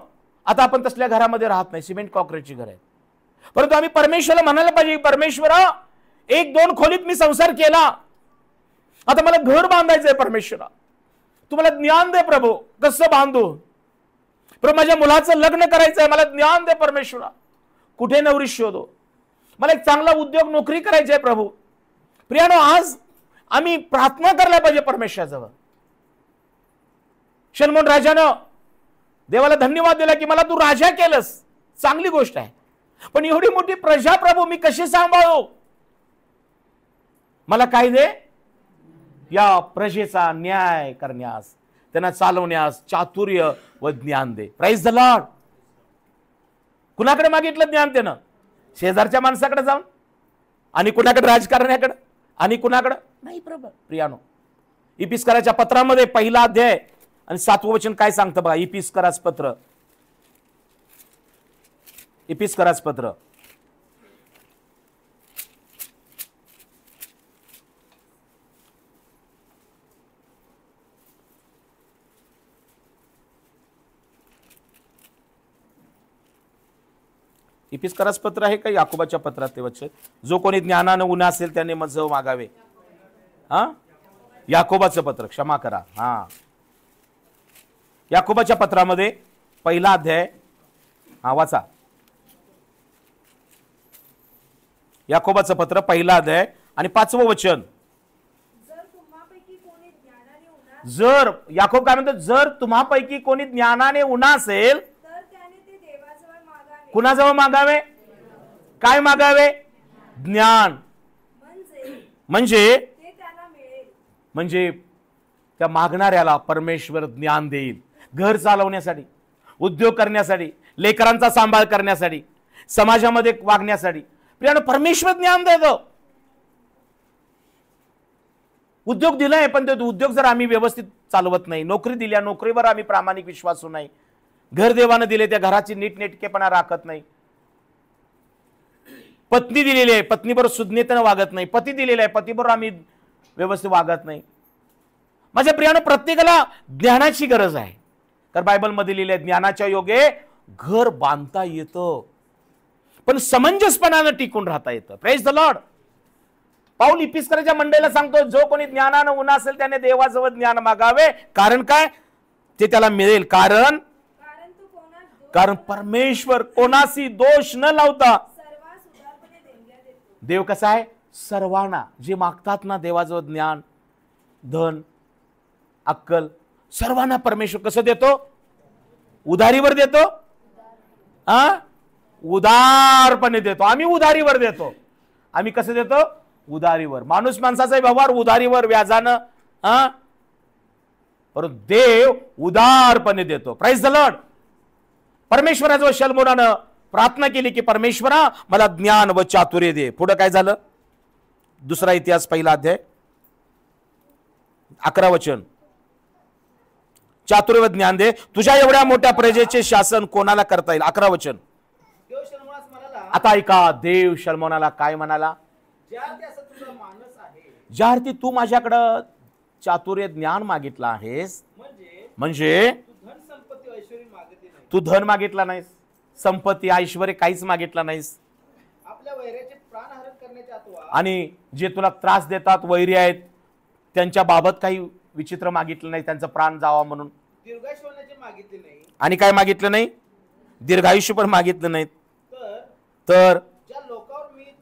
Speaker 1: आता आपण तसल्या घरामध्ये राहत नाही, सिमेंट कॉन्क्रीटची घर आहेत. परंतु आम्ही परमेश्वराला म्हणायला पाहिजे, परमेश्वरा, 1-2 खोलीत मी संसार केला, आता मला घर बांधायचंय. परमेश्वरा, तुम्हाला ज्ञान दे प्रभू, कसं बांधू? प्रभू, माझ्या मुलाचं लग्न करायचंय, मला ज्ञान दे परमेश्वरा. कुठे नवरी शोधो? मला एक चांगला उद्योग, नोकरी करायची आहे प्रभू. प्रियानो, आज आम्ही प्रार्थना करायला पाहिजे परमेश्वराजवळ. शलमोन राजानं देवाला धन्यवाद दिला की मला तू राजा केलंस, चांगली गोष्ट आहे, पण एवढी मोठी प्रजा प्रभू मी कशी सांभाळू? मला काय दे? या प्रजेचा न्याय करण्यास, त्यांना चालवण्यास चातुर्य व ज्ञान दे. Price the Lord. कुणाकडे मागितलं ज्ञान? त्यानं शेजारच्या माणसाकडे जाऊन, आणि कुणाकडे? राजकारण्याकडे. आणि कुणाकडं नाही. प्रभू प्रियानो, इपिस्कराच्या पत्रामध्ये पहिला अध्याय आणि 7वं वचन काय सांगतं बघा. इपिस्कराच पत्र, इपिस्कराच पत्र इपिस्कराच पत्र आहे का याकोबाच्या पत्रात ते वचन. जो कोणी ज्ञानानं उन्हा असेल त्याने मज मागावे. हा, याकोबाचं पत्र, क्षमा करा. हा, याकोबाच्या पत्रामध्ये पहिला अध्याय, हा वाचा. याकोबाचं पत्र पहिला अध्याय आणि 5वं वचन. जर याकोब काय म्हणतो, जर तुम्हापैकी कोणी ज्ञानाने उन्हा असेल कुणाजवळ मागावे. काय मागावे. ज्ञान. म्हणजे त्या मागणाऱ्याला परमेश्वर ज्ञान देईल. घर चालवण्यासाठी, उद्योग करण्यासाठी, लेकरांचा सांभाळ करण्यासाठी, समाजामध्ये वागण्यासाठी प्रियानो परमेश्वर ज्ञान देतो. उद्योग दिलाय, पण ते उद्योग जर आम्ही व्यवस्थित चालवत नाही, नोकरी दिल्या नोकरीवर आम्ही प्रामाणिक विश्वासू नाही, घर देवानं दिले त्या घराची नीटनेटकेपणा राखत नाही, पत्नी दिलेली आहे पत्नीबरोबर सुज्ञतेनं वागत नाही, पती दिलेला आहे पतीबरोबर आम्ही व्यवस्थित वागत नाही. माझ्या प्रियानं प्रत्येकाला ज्ञानाची गरज आहे. तर बायबलमध्ये लिहिले ज्ञानाच्या योगे घर बांधता येतं, पण समंजसपणानं टिकून राहता येतं. Praise the Lord. पाऊल इपिस्कराच्या मंडळीला सांगतो, जो कोणी ज्ञानानं उन्हा असेल त्याने देवाजवळ ज्ञान मागावे. कारण काय, ते त्याला मिळेल. कारण परमेश्वर कोणाशी दोष न लावता. देव कसा आहे, सर्वांना जे मागतात ना देवाजवळ ज्ञान, धन, अक्कल, सर्वांना परमेश्वर कसं देतो, उधारीवर देतो. उदारपणे देतो. आम्ही उधारीवर देतो. आम्ही कसं देतो, उधारीवर. माणूस माणसाचा व्यवहार उधारीवर, व्याजानं. परंतु देव उदारपणे देतो. Praise the lord. परमेश्वराजवळ शलमोनानं प्रार्थना केली की परमेश्वरा मला ज्ञान व चातुर्य दे. पुढे काय झालं, दुसरा इतिहास पहिला अध्याय 11 वचन. चातुर्य व ज्ञान दे, तुझ्या एवढ्या मोठ्या प्रजेचे शासन कोणाला करता येईल. 11 वचन. आता ऐका, देव शलमोनाला काय म्हणाला, ज्या अर्थी तू माझ्याकडं चातुर्य ज्ञान मागितलं आहेस, म्हणजे तू धन मागितला नाहीस, संपत्ती ऐश्वर काहीच मागितला नाहीस,
Speaker 2: आपल्या वैऱ्याचे प्राणहरण करण्याच्या अथवा
Speaker 1: आणि जे तुला त्रास देतात वैरी आहेत त्यांच्या बाबत काही विचित्र मागितलं नाही, त्यांचा प्राण जावा म्हणून.
Speaker 2: दीर्घायुष्याचे मागितले नाही.
Speaker 1: आणि काय मागितलं नाही, दीर्घायुष्य पण मागितलं नाही. तर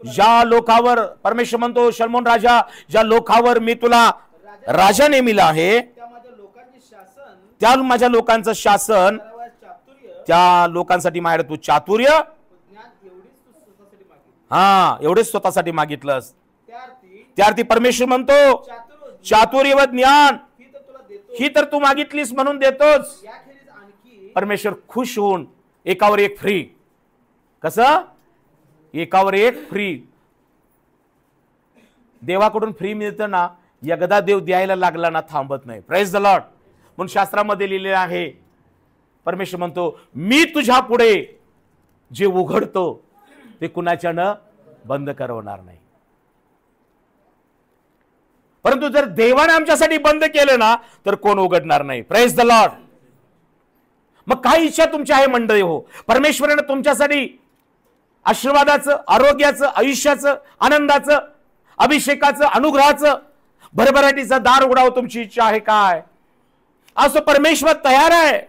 Speaker 1: ज्या लोकावर परमेश्वर म्हणतो, शलमोन राजा, ज्या लोकावर मी तुला राजा नेमिला आहे, त्या माझ्या लोकांचं शासन, त्या लोकांसाठी माझ्याकडे तू चातुर्य, हा एवढेच स्वतःसाठी मागितलंस. त्या अर्थी परमेश्वर म्हणतो, चातुर्य व ज्ञान ही तर तू मागितलीस म्हणून देतोच. परमेश्वर खुश होऊन एकावर एक फ्री. कसं, एकावर एक फ्री. देवाकडून फ्री मिळतं ना, एकदा देव द्यायला लागला ना थांबत नाही. Praise the Lord. म्हणून शास्त्रामध्ये लिहिलेलं आहे, परमेश्वर म्हणतो मी तुझ्या पुढे जे उघडतो ते कुणाच्यानं बंद करवणार नाही. परंतु जर देवाने आमच्यासाठी बंद केलं ना तर कोण उघडणार नाही. Praise the Lord. मग काय इच्छा तुमची आहे मंडळी हो, परमेश्वराने तुमच्यासाठी आशीर्वादाचं, आरोग्याचं, आयुष्याचं, आनंदाचं, अभिषेकाचं, अनुग्रहाचं, भरभराटीचं दार उघडावं तुमची इच्छा आहे काय? असं परमेश्वर तयार आहे.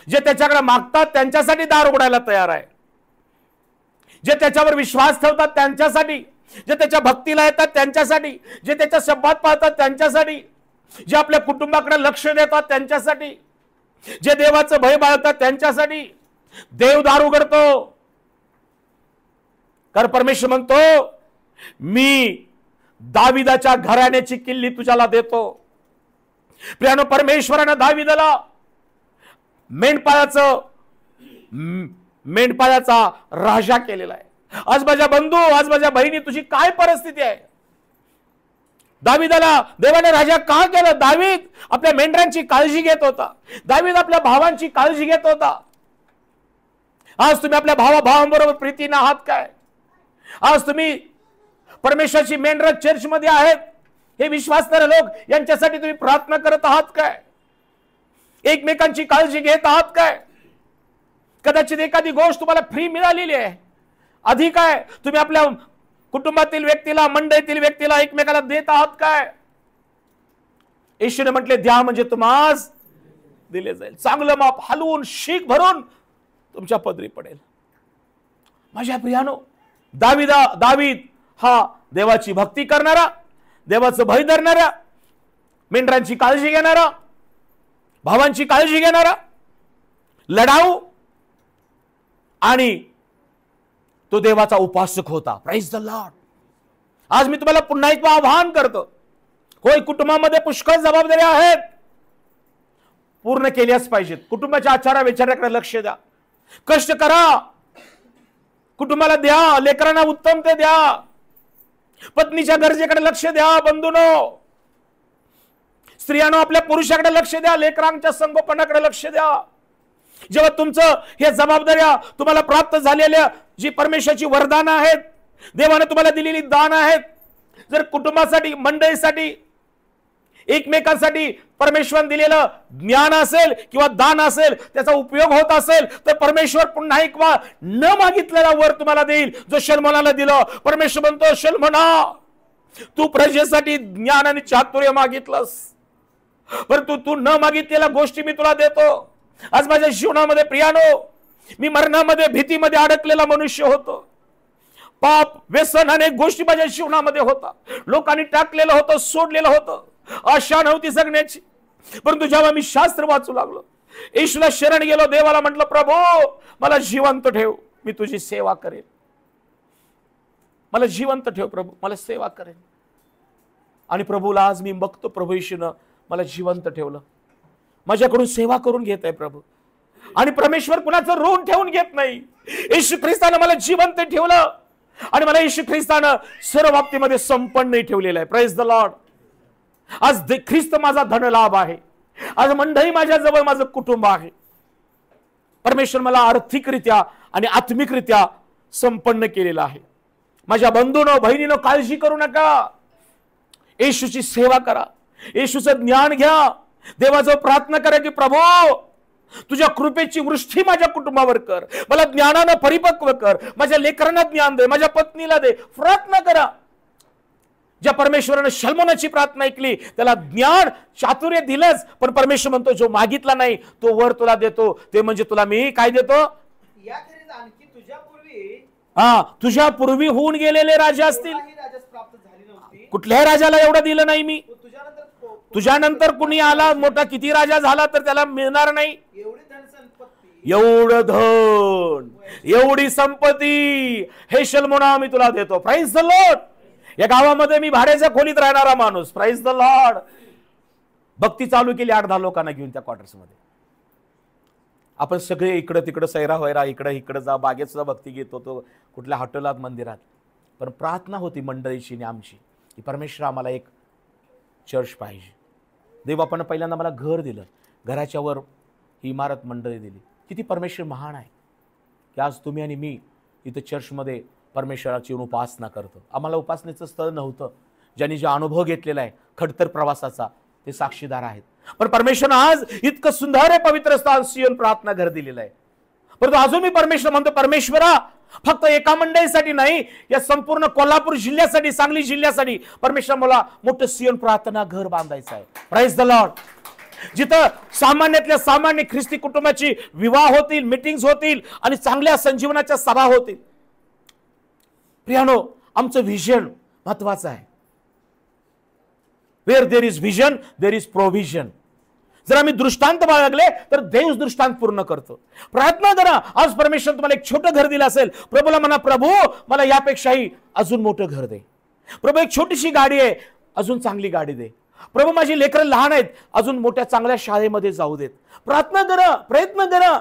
Speaker 1: जे त्याच्याकडे मागतात त्यांच्यासाठी दार उघडायला तयार आहे. जे त्याच्यावर विश्वास ठेवतात त्यांच्यासाठी, जे त्याच्या भक्तीला येतात त्यांच्यासाठी, जे त्याच्या शब्दात पाळतात त्यांच्यासाठी, जे आपल्या कुटुंबाकडे लक्ष देतात त्यांच्यासाठी, जे देवाचं भय बाळगतात त्यांच्यासाठी देव दार उघडतो. कारण परमेश्वर म्हणतो मी दाविदाच्या घराण्याची किल्ली तुझ्याला देतो. प्रियानो, परमेश्वराने दाविदाला मेंढपाळाचा राजा केलेला आहे. आज माझ्या बंधू, आज माझ्या बहिणी, तुझी काय परिस्थिती आहे? दाविदाला देवाने राजा का केलं? दावीद आपल्या मेंढरांची काळजी घेत होता. दावीद आपल्या भावांची काळजी घेत होता. आज तुम्ही आपल्या भावांबरोबर प्रीतीने आहात काय? आज तुम्ही परमेश्वराची मेंढर चर्चमध्ये आहेत, हे विश्वासणारे लोक, यांच्यासाठी तुम्ही प्रार्थना करत आहात काय? एकमेकांची काळजी घेत आहात काय? कदाचित एखादी गोष्ट तुम्हाला फ्री मिळालेली आहे, अधिक आहे, तुम्ही आपल्या कुटुंबातील व्यक्तीला, मंडळीतील व्यक्तीला एकमेकाला देत आहात काय? येशूने म्हटले, द्या म्हणजे तुम्हाला दिले जाईल. चांगलं माप हलवून शीख भरून तुमच्या पदरी पडेल. माझ्या प्रियानो, दावीद हा देवाची भक्ती करणारा, देवाचं भय धरणारा, मेंढरांची काळजी घेणारा, भावांची काळजी घेणारा, लढाऊ, आणि तो देवाचा उपासक होता. Praise the Lord. आज मी तुम्हाला पुन्हा एक आवाहन करतो. होय, कुटुंबामध्ये पुष्कळ जबाबदाऱ्या आहेत, पूर्ण केल्याच पाहिजेत. कुटुंबाच्या आचारा विचाराकडे लक्ष द्या, कष्ट करा, कुटुंबाला द्या, लेकरांना उत्तम ते द्या, पत्नीच्या गरजेकडे लक्ष द्या. बंधूंनो, स्त्रियांनो, आपल्या पुरुषाकडे लक्ष द्या, लेकरांच्या संगोपनाकडे लक्ष द्या. जेव्हा तुमचं हे जबाबदाऱ्या तुम्हाला प्राप्त झालेल्या जी परमेश्वराची वरदान आहेत, देवाने तुम्हाला दिलेली दान आहेत, जर कुटुंबासाठी, मंडळीसाठी, एकमेकांसाठी परमेश्वराने दिलेलं ज्ञान असेल किंवा दान असेल, त्याचा उपयोग होत असेल, तर परमेश्वर पुन्हा एक न मागितलेला वर तुम्हाला देईल, जो शल्मोनाला दिलं. परमेश्वर म्हणतो, शल्मोना, तू प्रजेसाठी ज्ञान आणि चातुर्य मागितलंस, परंतु तू न मागितलेल्या गोष्टी मी तुला देतो. आज माझ्या जीवनामध्ये प्रियानो, मी मरणामध्ये, भीतीमध्ये अडकलेला मनुष्य होतो. पाप, व्यसन, अनेक गोष्टी माझ्या जीवनामध्ये होता. लोकांनी टाकलेलं होतं, सोडलेलं होतं, आशा नव्हती जगण्याची. परंतु जेव्हा मी शास्त्र वाचू लागलो, येशूला शरण गेलो, देवाला म्हटलं, प्रभू मला जिवंत ठेव, मी तुझी सेवा करेन. मला जिवंत ठेव प्रभू, मला सेवा करेन. आणि प्रभूला आज मी बघतो, प्रभू येशूनं मला जिवंत ठेवलं, माझ्याकडून सेवा करून घेत आहे प्रभू. आणि परमेश्वर कुणाचं ऋण ठेवून घेत नाही. येशू ख्रिस्तानं मला जिवंत ठेवलं, आणि मला येशू ख्रिस्तानं सर्व बाबतीमध्ये संपन्न ठेवलेलं आहे. Praise the Lord. आज ख्रिस्त माझा धनलाभ आहे. आज मंडळी माझ्या जवळ, माझं कुटुंब आहे. परमेश्वर मला आर्थिकरित्या आणि आत्मिकरित्या संपन्न केलेलं आहे. माझ्या बंधूंनो, बहिणीनो, काळजी करू नका. येशूची सेवा करा, येशूचं ज्ञान घ्या, देवाजवळ प्रार्थना करा की प्रभू तुझ्या कृपेची वृष्टी माझ्या कुटुंबावर कर, मला ज्ञानानं परिपक्व कर, माझ्या लेकरांना ज्ञान दे, माझ्या पत्नीला दे. प्रार्थना करा. ज्या परमेश्वराने शल्मोनाची प्रार्थना ऐकली, त्याला ज्ञान चातुर्य दिलंच, पण परमेश्वर म्हणतो, जो मागितला नाही तो वर तुला देतो. ते म्हणजे तुला मी काय देतो?
Speaker 2: याखेरीज आणखी
Speaker 1: तुझ्या पूर्वी होऊन गेलेले राजा असतील.
Speaker 2: प्राप्त झाली नव्हती.
Speaker 1: कुठल्याही राजाला एवढं दिलं नाही मी. तुझ्यानंतर कुणी आला मोठा, किती राजा झाला, तर त्याला मिळणार नाही एवढं धन, एवढी संपत्ती. हे शल्मोना मी तुला देतो. Praise the Lord. या गावामध्ये मी भाड्याच्या खोलीत राहणारा माणूस. Price the Lord. भक्ती चालू केली 8-10 लोकांना घेऊन त्या क्वार्टर्स मध्ये. आपण सगळे इकडं तिकडं सैरा वैरा, इकडं जा, बागेत सुद्धा भक्ती घेत होतो, कुठल्या हॉटेलात, मंदिरात. पण प्रार्थना होती मंडळीची आणि आमची की परमेश्वर आम्हाला एक चर्च पाहिजे. देव आपण पहिल्यांदा मला घर दिलं, घराच्या वर ही इमारत मंडळी दिली. किती परमेश्वर महान आहे की आज तुम्ही आणि मी इथं चर्चमध्ये परमेश्वराची उपासना करतो. आम्हाला उपासनेचं स्थळ नव्हतं. ज्यांनी जे अनुभव घेतलेला आहे खडतर प्रवासाचा, ते साक्षीदार आहेत. पण परमेश्वरनं आज इतकं सुंदर आहे पवित्र स्थान सियोन प्रार्थना घर दिलेलं आहे. परंतु अजून मी परमेश्वर म्हणतो, परमेश्वरा फक्त एका मंडळीसाठी नाही, या संपूर्ण कोल्हापूर जिल्ह्यासाठी, सांगली जिल्ह्यासाठी परमेश्वर मला मोठं सियोन प्रार्थना घर बांधायचं आहे. Praise the Lord. जिथं सामान्यातल्या सामान्य ख्रिस्ती कुटुंबाची विवाह होतील, मीटिंग्स होतील आणि चांगल्या संजीवनाच्या सभा होतील. प्रियानो, आमचं व्हिजन महत्वाचं आहे. Where there is vision there is provision. जर आम्ही दृष्टांत बाळगले तर देव दृष्टांत पूर्ण करतो. प्रार्थना करा. आज परमेश्वर तुम्हाला एक छोटं घर दिलं असेल, प्रभूला म्हणा, प्रभू मला यापेक्षाही अजून मोठं घर दे. प्रभू एक छोटीशी गाडी आहे, अजून चांगली गाडी दे. प्रभू माझी लेकरं लहान आहेत, अजून मोठ्या चांगल्या शाळेमध्ये जाऊ देत. प्रार्थना करा, प्रयत्न करा.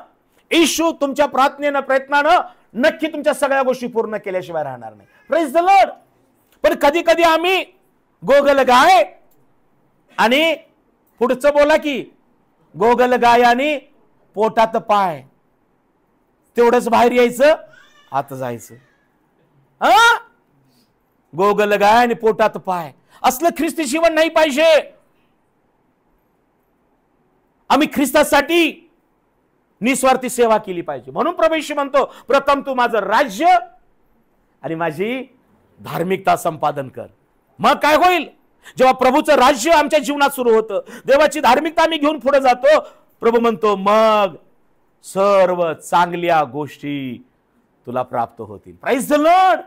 Speaker 1: येशू तुमच्या प्रार्थनेनं, प्रयत्नानं नक्की तुमच्या सगळ्या गोष्टी पूर्ण केल्याशिवाय राहणार नाही. Praise the Lord. पण कधी कधी आम्ही गोगल गाय आणि पुढचं बोला की गोगल गाय आणि पोटात पाय, तेवढंच बाहेर यायचं आत जायचं. हा, गोगल गाय आणि पोटात पाय असलं ख्रिस्ती जीवन नाही पाहिजे. आम्ही ख्रिस्तासाठी निस्वार्थी सेवा केली पाहिजे. म्हणून प्रभू येशू म्हणतो प्रथम तू माझं राज्य आणि माझी धार्मिकता संपादन कर. मग काय होईल? जेव्हा प्रभूचं राज्य आमच्या जीवनात सुरू होतं, देवाची धार्मिकता आम्ही घेऊन पुढे जातो, प्रभू म्हणतो मग सर्व चांगल्या गोष्टी तुला प्राप्त होतील. Praise the Lord.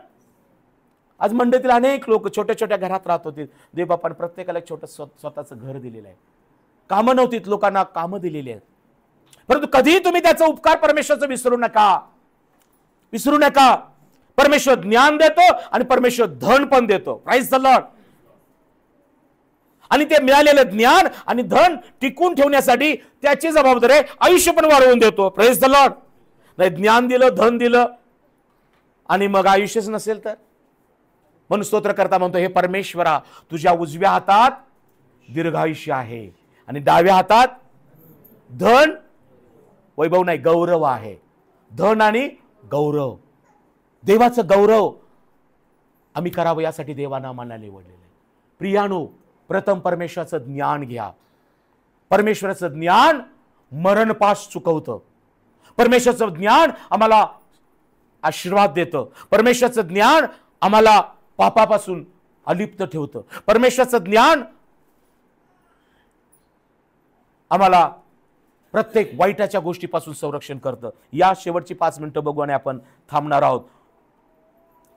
Speaker 1: आज मंडळीतील अनेक लोक छोट्या छोट्या घरात राहत होते. देवबापाने प्रत्येकाला एक छोटं स्वतःचं घर दिलेलं आहे. कामं नव्हती, लोकांना कामं दिलेली आहेत. परंतु कधीही तुम्ही त्याचा उपकार परमेश्वराचा विसरू नका, विसरू नका. परमेश्वर ज्ञान देतो आणि परमेश्वर धन पण देतो. Praise the Lord. आणि ते मिळालेलं ज्ञान आणि धन टिकून ठेवण्यासाठी त्याची जबाबदारी आहे, आयुष्य पण वाढवून देतो. Praise the Lord. नाही ज्ञान दिलं, धन दिलं आणि मग आयुष्यच नसेल तर. म्हणून स्तोत्र करता म्हणतो हे परमेश्वरा तुझ्या उजव्या हातात दीर्घायुष्य आहे आणि डाव्या हातात धन, वैभव नाही गौरव आहे. धन आणि गौरव, देवाचं गौरव आम्ही करावं यासाठी देवानं आम्हाला निवडलेलं आहे. प्रियानो, प्रथम परमेश्वराचं ज्ञान घ्या. परमेश्वराचं ज्ञान मरणपाश चुकवतं. परमेश्वराचं ज्ञान आम्हाला आशीर्वाद देतं. परमेश्वराचं ज्ञान आम्हाला पापापासून अलिप्त ठेवतं. परमेश्वराचं ज्ञान आम्हाला प्रत्येक वाईटाच्या गोष्टीपासून संरक्षण करतं. या शेवटची 5 मिनिटं बघू आणि आपण थांबणार आहोत.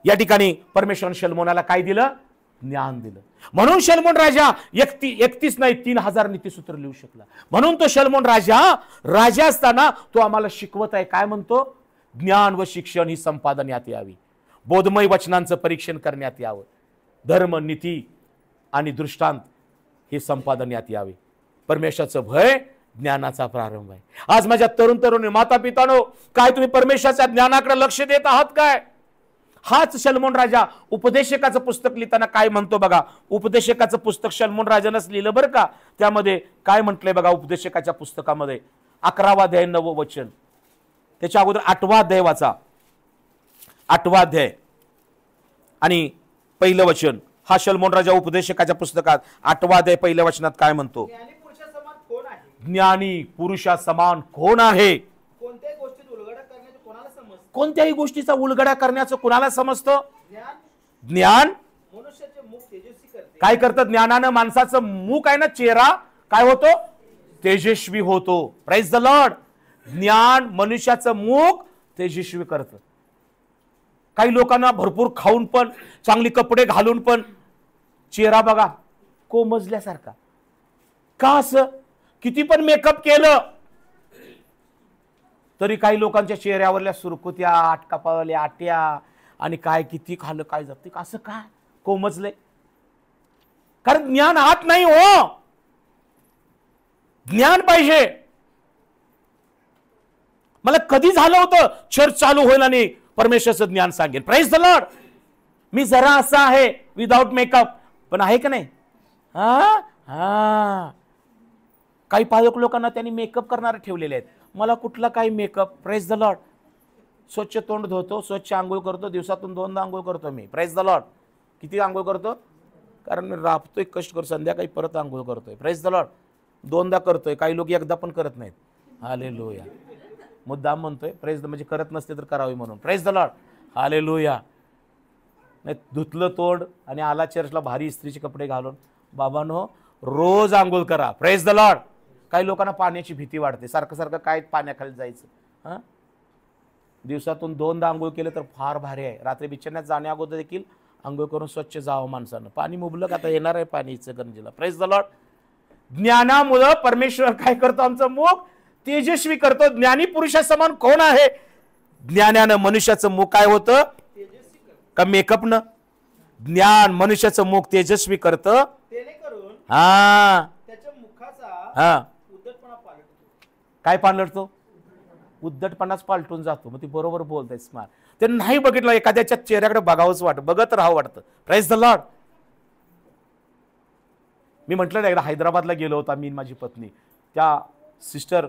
Speaker 1: या ठिकाणी परमेश्वराने शलोमोनाला काय दिलं? ज्ञान दिलं. म्हणून शलोमोन राजा 31 नाही 3000 नीतिसूत्र लिहू शकला. म्हणून तो शलोमोन राजा असताना तो आम्हाला शिकवत आहे. काय म्हणतो? ज्ञान व शिक्षण ही संपादन यात यावी, बोधमय वचनांचं परीक्षण करण्यात यावं, धर्म नीती आणि दृष्टांत हे संपादन यात यावे. परमेश्वराचं भय ज्ञानाचा प्रारंभ आहे. आज माझ्या तरुणी माता पितानो, काय तुम्ही परमेश्वराच्या ज्ञानाकडे लक्ष देत आहात काय? हाच शलोमोन राजा उपदेशकाचं पुस्तक लिहिताना काय म्हणतो बघा. उपदेशकाचं पुस्तक शलोमोन राजानंच लिहिलं बरं का. त्यामध्ये काय म्हटलंय बघा उपदेशकाच्या पुस्तकामध्ये 11वा अध्याय 9वं वचन. त्याच्या अगोदर 8वा अध्याय वाचा. 8वा अध्याय आणि 1लं वचन. हा शलोमोन राजा उपदेशकाच्या पुस्तकात 8वा अध्याय 1ल्या वचनात काय म्हणतो? ज्ञानी पुरुषा समान कोण आहे? कोणत्याही गोष्टीचा उलगडा करण्याचं कुणाला समजतं? ज्ञान. काय करतं? ज्ञानानं माणसाचं मुख आहे ना, चेहरा काय होतो? तेजस्वी होतो. Praise the Lord. ज्ञान मनुष्याचं मुख तेजस्वी करतं. काही लोकांना भरपूर खाऊन पण, चांगली कपडे घालून पण चेहरा बघा कोमजल्यासारखा. का असं? किती पण मेकअप केलं तरी काही लोकांच्या चेहऱ्यावरल्या सुरकुत्या, आटकापावल्या आट्या आणि काय किती खाल्लं काय जाते, असं काय कोमजले? कारण ज्ञान आत नाही हो, ज्ञान पाहिजे. मला कधी झालं होतं चर्च चालू होईल आणि परमेश्वराचं ज्ञान सांगेल. Price the Lord. मी जरा असा आहे विदाउट मेकअप, पण आहे का नाही? काही पालक लोकांना त्यांनी मेकअप करणारे ठेवलेले आहेत. मला कुठला काही मेकअप. Price the Lord. स्वच्छ तोंड धुतो, स्वच्छ आंघोळ करतो, दिवसातून 2दा आंघोळ करतो मी. Price the Lord. किती आंघोळ करतो? कारण मी राबतोय, कष्ट करतो, संध्याकाळी परत आंघोळ करतोय. Price the Lord. 2दा करतोय. काही लोक 1दा पण करत नाहीत. हालेलुया. मुद्दाम म्हणतोय प्रेज, म्हणजे करत नसते तर करावी म्हणून. Praise the lord. हालेलुया. नाही धुतलं तोंड आणि आला चर्चला भारी इस्त्रीचे कपडे घालून. बाबांनो रोज आंघोळ करा. Praise the lord. काही लोकांना पाण्याची भीती वाटते, सारखं सारखं काय पाण्याखाली जायचं. दिवसातून 2दा आंघोळ केलं तर फार भारी आहे. रात्री बिछाण्यात जाण्या अगोदर देखील आंघोळ करून स्वच्छ जावं माणसानं. पाणी मुबलक आता येणार आहे पाणीचं गंजीला. Praise the Lord. ज्ञानामुळे परमेश्वर काय करतो? आमचं मुख तेजस्वी करतो. ज्ञानी पुरुषा समान कोण आहे? ज्ञानानं मनुष्याचं मुख काय होतं? का मेकअपनं? ज्ञान मनुष्याचं मुख तेजस्वी करतं. काय पालटतो? उद्धटपणाच पालटून जातो. मग ती बरोबर बोलते स्मार्ट. ते नाही बघितलं एखाद्याच्या चेहऱ्याकडे बघावंच वाटतं, बघत राहावं वाटतं. Praise the Lord. मी म्हटलं ना, एकदा हैदराबादला गेलो होता मी माझी पत्नी. त्या सिस्टर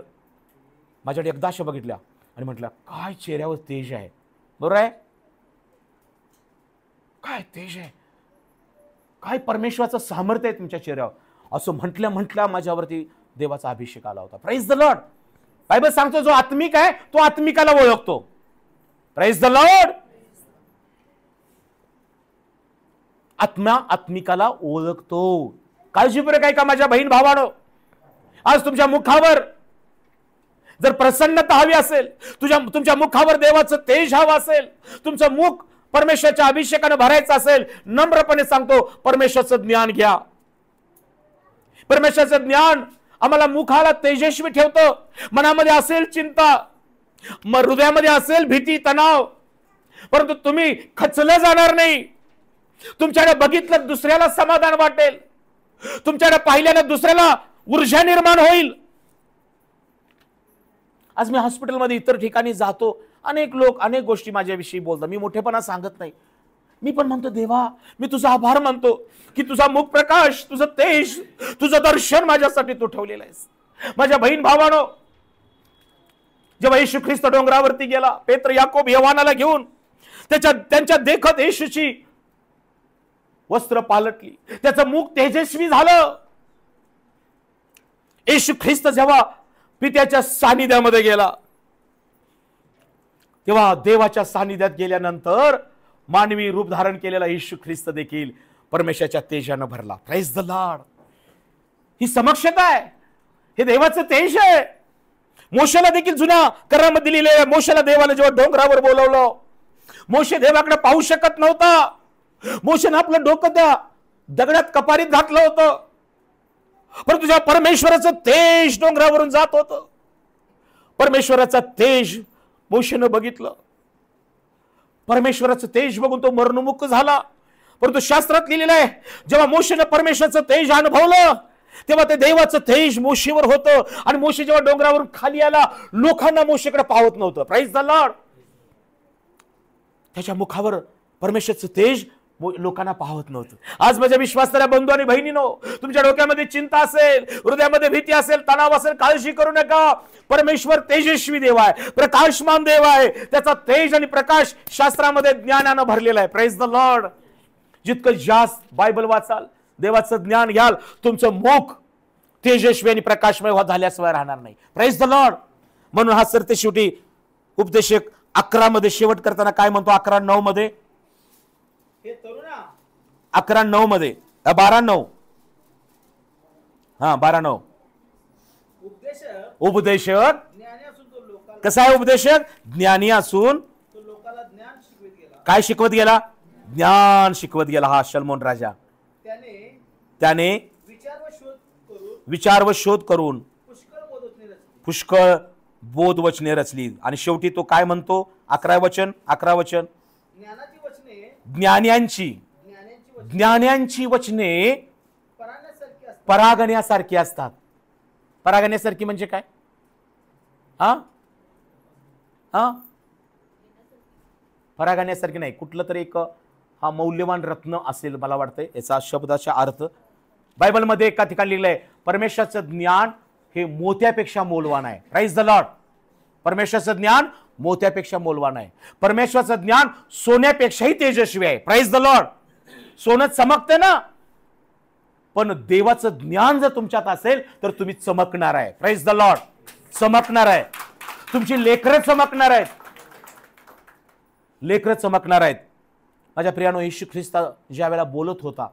Speaker 1: माझ्याकडे एकदा अशा बघितल्या आणि म्हटल्या, काय चेहऱ्यावर तेज आहे. बरोबर आहे, काय तेज आहे, काय परमेश्वराचं सामर्थ्य आहे तुमच्या चेहऱ्यावर. असं म्हटल्या माझ्यावरती देवाचा अभिषेक आला होता. Praise the Lord. बायबल सांगतो, जो आत्मिक आहे तो आत्मिकाला ओळखतो. Praise the Lord. आत्मा आत्मिकाला ओळखतो. काळजीपूर्वक आहे का माझ्या बहीण भावानो, आज तुमच्या मुखावर जर प्रसन्नता हवी असेल, तुमच्या मुखावर देवाचं तेज हवं असेल, तुमचं मुख परमेश्वराच्या अभिषेकाने भरायचं असेल, नम्रपणे सांगतो परमेश्वराचं ज्ञान घ्या. परमेश्वराचं ज्ञान आम्हाला मुखाला तेजस्वी ठेवतं. मनामध्ये असेल चिंता, हृदयामध्ये असेल भीती तणाव, परंतु तुम्ही खचलं जाणार नाही. तुमच्याकडे बघितलं दुसऱ्याला समाधान वाटेल, तुमच्याकडे पाहिल्यानं दुसऱ्याला ऊर्जा निर्माण होईल. आज मी हॉस्पिटलमध्ये इतर ठिकाणी जातो, अनेक लोक अनेक गोष्टी माझ्याविषयी बोलतात. मी मोठेपणा सांगत नाही, मी पण म्हणतो देवा मी तुझा आभार मानतो की तुझा मुख प्रकाश, तुझं तेज, तुझं दर्शन माझ्यासाठी तू ठेवलेलं आहेस. माझ्या बहीण भावानो, जेव्हा येशू ख्रिस्त डोंगरावरती गेला, पेत्र याकोब योहानाला घेऊन त्यांच्या देखत येशूची वस्त्र पालटली, त्याचं मुख तेजस्वी झालं. येशू ख्रिस्त जेव्हा पित्याच्या सानिध्यामध्ये गेला, तेव्हा देवाच्या सानिध्यात गेल्यानंतर मानवी रूप धारण केलेला येशू ख्रिस्त देखील परमेश्वराच्या तेजानं भरला. Praise the lord. ही समक्षता आहे, हे देवाचं तेज आहे. मोशेला देखील जुन्या करारामध्ये दिलेले आहे. मोशेला देवाने जेव्हा डोंगरावर बोलवलं, मोशे देवाकडे पाहू शकत नव्हता. मोशेनं आपलं डोकं त्या दगडात कपारीत घातलं होतं, परंतु जेव्हा परमेश्वराचं तेज डोंगरावरून जात होतं, परमेश्वराचं तेज मोशेनं बघितलं. परमेश्वराचं तेज बघून तो मरणमुक्त झाला. परंतु शास्त्रात लिहिलेलं आहे, जेव्हा मोशेनं परमेश्वराचं तेज अनुभवलं, तेव्हा ते देवाचं तेज मोशेवर होतं. आणि मोशे जेव्हा डोंगरावरून खाली आला, लोकांना मोशेकडे पाहत नव्हतं. Praise the Lord. त्याच्या मुखावर परमेश्वराचं तेज लोकांना पाहत नव्हतं. आज माझ्या विश्वासाच्या बंधू आणि बहिणीनो, तुमच्या डोक्यामध्ये चिंता असेल, हृदयामध्ये भीती असेल, तणाव असेल, काळजी करू नका. परमेश्वर तेजस्वी देव आहे, प्रकाशमान देव आहे. त्याचा तेज आणि प्रकाश शास्त्रामध्ये ज्ञानानं भरलेला आहे. Praise the Lord. जितकं जास्त बायबल वाचाल, देवाचं ज्ञान घ्याल, तुमचं मुख तेजस्वी आणि प्रकाशमय झाल्याशिवाय राहणार नाही. Praise the Lord. म्हणून हा सर ते शेवटी उपदेशक 11 मध्ये शेवट करताना काय म्हणतो, 11:9 मध्ये,
Speaker 2: हे तरुणा,
Speaker 1: 11:9 मध्ये, 12:9, हा 12:9. उपदेशक
Speaker 2: ज्ञानी असून तो लोकाला,
Speaker 1: कसा आहे उपदेशक? ज्ञानी असून
Speaker 2: तो लोकाला ज्ञान शिकवित गेला.
Speaker 1: काय शिकवत गेला? ज्ञान शिकवत गेला. हा शलोमोन राजा, त्याने विचार व शोध करून पुष्कळ बोधवचने रचली. आणि शेवटी तो काय म्हणतो? 11 वचन, ज्ञान्यांची वचने परागण्यासारखी असतात. परागण्यासारखी म्हणजे काय? परागण्यासारखी नाही, कुठलं तरी एक हा मौल्यवान रत्न असेल मला वाटतंय याचा शब्दाचा अर्थ. बायबलमध्ये एका ठिकाणी लिहिलंय, परमेश्वराचं ज्ञान हे मोत्यापेक्षा मौल्यवान आहे. Praise the Lord. परमेश्वराचं ज्ञान मोत्यापेक्षा मौल्यवान आहे. परमेश्वराचं ज्ञान सोन्यापेक्षाही तेजस्वी आहे. Praise the Lord. सोनं चमकते ना, पण देवाचं ज्ञान जर तुमच्यात असेल तर तुम्ही चमकणार आहे. Praise the Lord. चमकणार आहे. तुमची लेकरं चमकणार आहेत. लेकरं चमकणार आहेत. माझ्या प्रियानो, येशू ख्रिस्त ज्या वेळेला बोलत होता,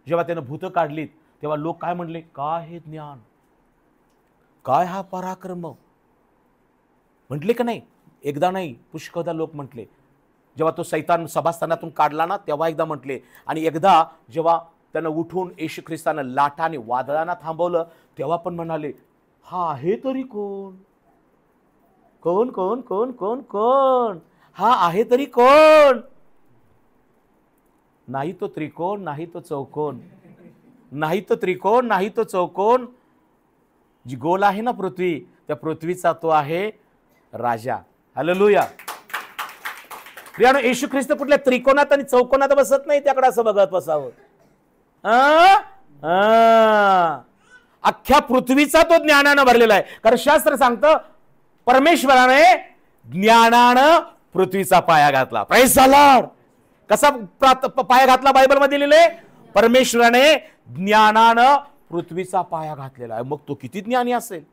Speaker 1: जेव्हा त्यानं भूत काढलीत, तेव्हा लोक काय म्हणले? काय हे ज्ञान, काय हा पराक्रम म्हटले का नाही? एकदा नाही, पुष्कळदा लोक म्हटले. जेव्हा तो सैतान सभास्थानातून काढला ना, तेव्हा एकदा म्हटले. आणि एकदा जेव्हा त्यानं उठून येशू ख्रिस्तानं लाटाने वादळांना थांबवलं, तेव्हा पण म्हणाले, हा आहे तरी कोण? कोण कोण कोण कोण कोण हा आहे तरी कोण? नाही तो त्रिकोण, नाही तो चौकोन, नाही तो त्रिकोण, नाही तो चौकोन. जी गोल आहे ना पृथ्वी, त्या पृथ्वीचा तो आहे राजा. हालेलुया. प्रियानो, येशू ख्रिस्त कुठल्या त्रिकोणात आणि चौकोनात बसत नाही, त्याकडे असं बघत बसावं. अख्ख्या पृथ्वीचा तो ज्ञानानं भरलेला आहे. कारण शास्त्र सांगतं परमेश्वराने ज्ञानानं पृथ्वीचा पाया घातला. Praise the Lord. कसा पाया घातला बायबलमध्ये लिहिलंय? परमेश्वराने ज्ञानानं पृथ्वीचा पाया घातलेला आहे. मग तो किती ज्ञानी असेल.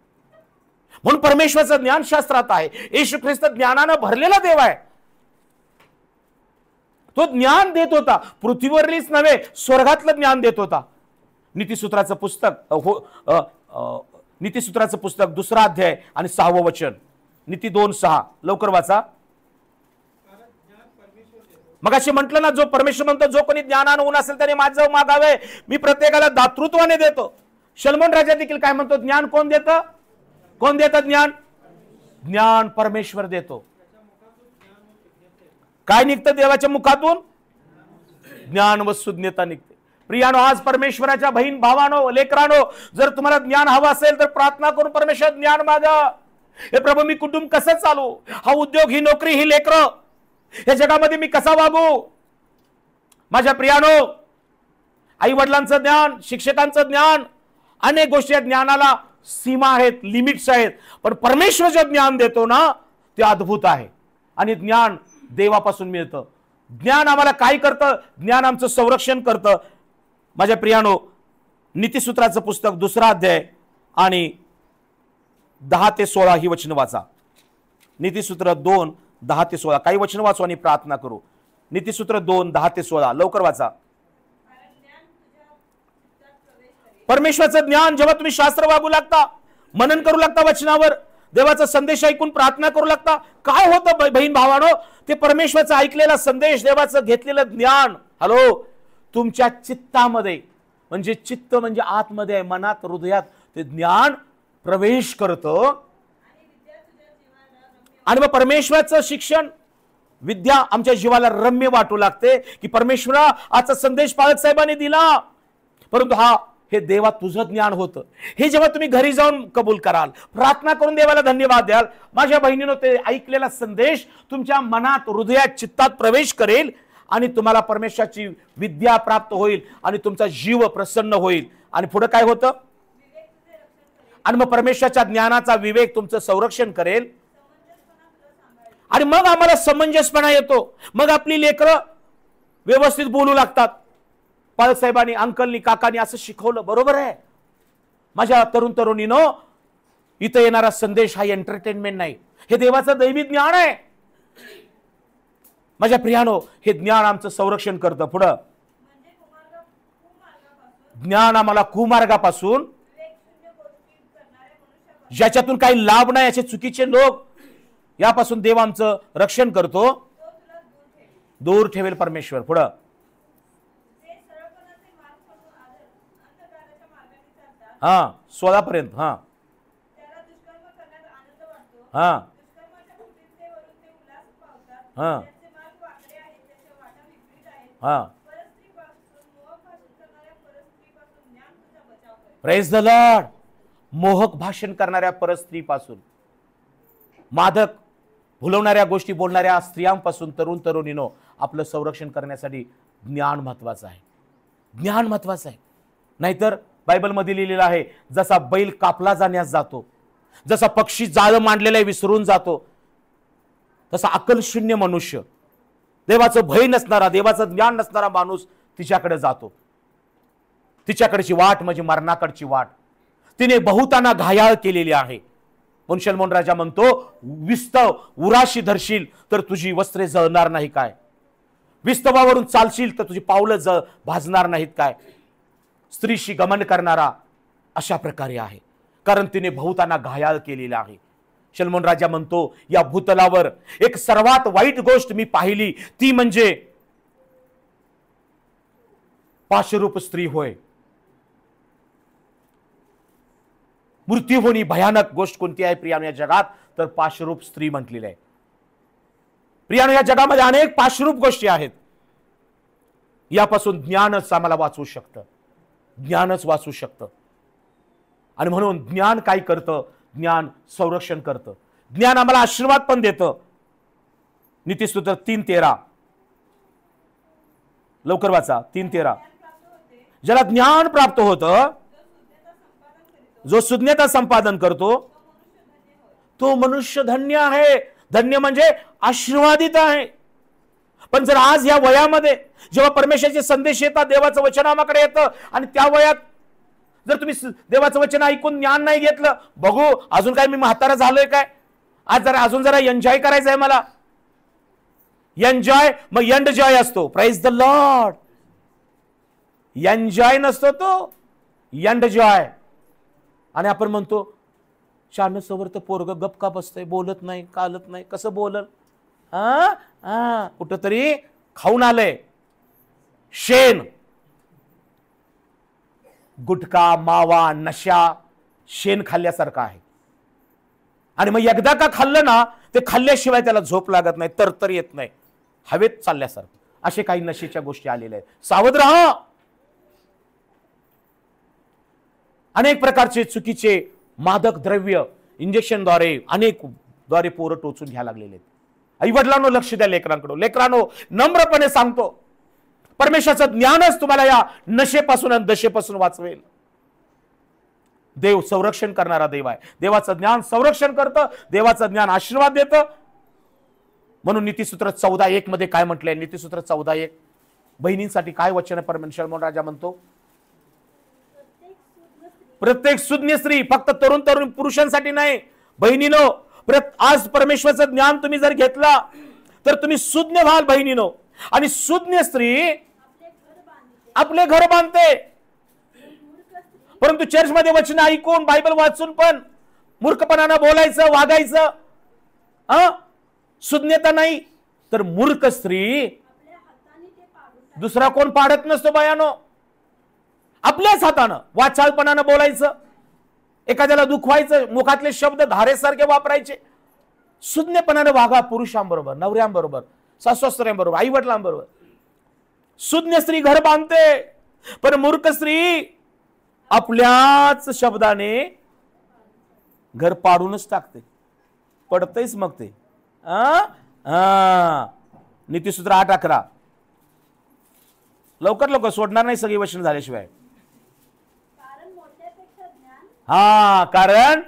Speaker 1: म्हणून परमेश्वराचं ज्ञान शास्त्रात आहे. येशू ख्रिस्त ज्ञानानं भरलेला देव आहे. तो ज्ञान देत होता. पृथ्वीवरलीच नव्हे, स्वर्गातलं ज्ञान देत होता. नीतिसूत्राचं पुस्तक 2 अध्याय आणि 6वं वचन. नीती 2:6 लवकर वाचा. मग असे म्हटलं ना, जो परमेश्वर म्हणतो जो कोणी ज्ञानानं ऊन असेल त्याने माझं मागावे, मी प्रत्येकाला दातृत्वाने देतो. शलोमोन राजा देखील काय म्हणतो? ज्ञान कोण देतं? कोण देतं ज्ञान? ज्ञान परमेश्वर देतो. काय निघतं देवाच्या मुखातून? ज्ञान व सुज्ञता निघते. प्रियानो, आज परमेश्वराच्या बहीण भावानो, लेकरानो, जर तुम्हाला ज्ञान हवं असेल तर प्रार्थना करून परमेश्वर ज्ञान मागा. हे प्रभू, मी कुटुंब कसं चालू, हा उद्योग, ही नोकरी, ही लेकरं, या जगामध्ये मी कसा वागू. माझ्या प्रियानो, आई वडिलांचं ज्ञान, शिक्षकांचं ज्ञान, अनेक गोष्टी ज्ञानाला सीमा आहेत, लिमिट्स आहेत. पण परमेश्वर जे ज्ञान देतो ना, ते अद्भुत आहे. आणि ज्ञान देवापासून मिळतं. ज्ञान आम्हाला काय करतं? ज्ञान आमचं संरक्षण करतं. माझ्या प्रियानो, नीतिसूत्राचं पुस्तक 2 अध्याय आणि 10 ते 16 ही वचन वाचा. नीतिसूत्र 2:10 ते 16. काही वचन वाचू आणि प्रार्थना करू. नीतिसूत्र 2:10 ते 16 लवकर वाचा. परमेश्वराचं ज्ञान, जेव्हा तुम्ही शास्त्र वागू लागता, मनन करू लागता वचनावर, देवाचा संदेश ऐकून प्रार्थना करू लागता, काय होतं बहीण भावानो? ते परमेश्वराचा ऐकलेला संदेश, देवाचं घेतलेलं ज्ञान, हॅलो, तुमच्या चित्तामध्ये, म्हणजे चित्त म्हणजे आतमध्ये आहे, मनात, हृदयात ते ज्ञान प्रवेश करतं. आणि मग परमेश्वराचं शिक्षण, विद्या आमच्या जीवाला रम्य वाटू लागते की परमेश्वरा, आजचा संदेश पालक साहेबांनी दिला. परंतु हे देवा तुझं ज्ञान होतं. हे जेव्हा तुम्ही घरी जाऊन कबूल कराल, प्रार्थना करून देवाला धन्यवाद द्याल, माझ्या बहिणीनो, ते ऐकलेला संदेश तुमच्या मनात, हृदयात, चित्तात प्रवेश करेल आणि तुम्हाला परमेश्वराची विद्या प्राप्त होईल आणि तुमचा जीव प्रसन्न होईल. आणि पुढे काय होतं? आणि मग परमेश्वराच्या ज्ञानाचा विवेक तुमचं संरक्षण करेल. आणि मग आम्हाला समंजसपणा येतो. मग आपली लेकरं व्यवस्थित बोलू लागतात. पालक साहेबांनी, अंकलनी, काकांनी असं शिकवलं, बरोबर आहे. माझ्या तरुण तरुणीनो, इथं येणारा संदेश हा एंटरटेनमेंट नाही, हे देवाचं दैवी ज्ञान आहे. माझ्या प्रियानो, हे ज्ञान आमचं संरक्षण करतं. पुढं, ज्ञान आम्हाला कुमार्गापासून, ज्याच्यातून काही लाभ नाही असे चुकीचे लोक, यापासून देव आमचं रक्षण करतो, दूर ठेवेल परमेश्वर. पुढं, 16 पर्यंत. Praise the Lord. मोहक भाषण करणाऱ्या परस्त्रीपासून, मादक भुलवणाऱ्या गोष्टी बोलणाऱ्या स्त्रियांपासून तरुण तरुणीनो आपलं संरक्षण करण्यासाठी ज्ञान महत्वाचं आहे. ज्ञान महत्वाचं आहे. नाहीतर बायबलमध्ये लिहिलेलं आहे, जसा बैल कापला जाण्यास जातो, जसा पक्षी जाळं मांडलेलं आहे विसरून जातो, तसा अक्कलशून्य मनुष्य, देवाचं भय नसणारा, देवाचं ज्ञान नसणारा माणूस तिच्याकडे जातो. तिच्याकडची वाट म्हणजे मरणाकडची वाट. तिने बहुतांना घायाळ केलेली आहे. म्हणून शलोमोन राजा म्हणतो, विस्तव उराशी धरशील तर तुझी वस्त्रे जळणार नाही काय? विस्तवावरून चालशील तर तुझी पावलं भाजणार नाहीत काय? स्त्रीशी गमन करणारा अशा प्रकारे आहे, कारण तिने बहुतांना घायाळ केलेला आहे. शलोमोन राजा म्हणतो, या भूतलावर एक सर्वात वाईट गोष्ट मी पाहिली, ती म्हणजे पाशरूप स्त्री होय. मृत्यू होणी भयानक गोष्ट कोणती आहे प्रियानो या जगात? तर पाशरूप स्त्री म्हटलेली आहे. प्रियानो, या जगामध्ये अनेक पाशरूप गोष्टी आहेत. यापासून ज्ञानच आम्हाला वाचवू शकतं, ज्ञानच वाचू शकतं. आणि म्हणून ज्ञान काय करतं? ज्ञान संरक्षण करतं. ज्ञान आम्हाला आशीर्वाद पण देतं. नीतिसूत्र 3:13 लवकर वाचा. 3:13 ज्याला ज्ञान प्राप्त होतं, जो सुज्ञता संपादन करतो, तो मनुष्य धन्य आहे. धन्य म्हणजे आशीर्वादित आहे. पण जर आज या वयामध्ये जेव्हा परमेश्वराचे संदेश येतात, देवाचं वचन आम्हाकडे येतं, आणि त्या वयात जर तुम्ही देवाचं वचन ऐकून ज्ञान नाही घेतलं, बघू अजून काय मी म्हातारा झालोय काय, आज जरा अजून जरा एन्जॉय करायचं आहे मला, एन्जॉय, मग एंड जॉय असतो. Praise the Lord. एन्जॉय नसतो तो, एंड जॉय. आणि आपण म्हणतो शान सवरत पोरग गप का बसतंय, बोलत नाही, कालत नाही, कसं बोलल, कुठंतरी खाऊन आलंय शेण. गुटखा, मावा, नशा शेण खाल्ल्यासारखा आहे. आणि मग एकदा का खाल्लं ना, ते खाल्ल्याशिवाय त्याला झोप लागत नाही, तरतर येत नाही, हवेत चालल्यासारखं. असे काही नशेच्या गोष्टी आलेल्या आहेत. सावध राहा. अनेक प्रकारचे चुकीचे मादक द्रव्य इंजेक्शनद्वारे, अनेक द्वारे पोरं टोचून घ्यायला लागलेले आहेत. आई वडिलांनो लक्ष द्या लेकरांकडे. लेकरांनो नम्रपणे सांगतो, परमेश्वराचं ज्ञानच तुम्हाला या नशेपासून आणि दशेपासून वाचवेल. देव संरक्षण करणारा देव आहे. देवाचं ज्ञान संरक्षण करतं, देवाचं ज्ञान आशीर्वाद देतं. म्हणून नीतिसूत्र 14:1 मध्ये काय म्हटलंय? नीतिसूत्र 14:1 बहिणींसाठी काय वचन आहे? परमेश्वर राजा म्हणतो, प्रत्येक सुज्ञ स्त्री, फक्त तरुण तरुण पुरुषांसाठी नाही, बहिणीनो, आज परमेश्वराचं ज्ञान तुम्ही जर घेतला तर तुम्ही सुज्ञ व्हाल बहिणीनो. आणि सुज्ञ स्त्री आपले घर बांधते. परंतु चर्चमध्ये वचन ऐकून, बायबल वाचून पण मूर्खपणानं बोलायचं, वागायचं, सुज्ञता नाही. तर मूर्ख स्त्री दुसरा कोण पाडत नसतो बायानो. आपल्याच हातानं वाचाळपणानं बोलायचं, एखाद्याला दुखवायचं, मुखातले शब्द धारेसारखे वापरायचे. सुज्ञपणाने वागा पुरुषांबरोबर, नवऱ्यांबरोबर, सासू-सासऱ्यांबरोबर, आई वडिलांबरोबर. सुज्ञ स्त्री घर बांधते, पण मूर्ख स्त्री आपल्याच शब्दाने घर पाडूनच टाकते. पडतेच मग ते. नीतिसूत्र 8:11 लवकर लवकर सोडणार नाही सगळी वचन झाल्याशिवाय. कारण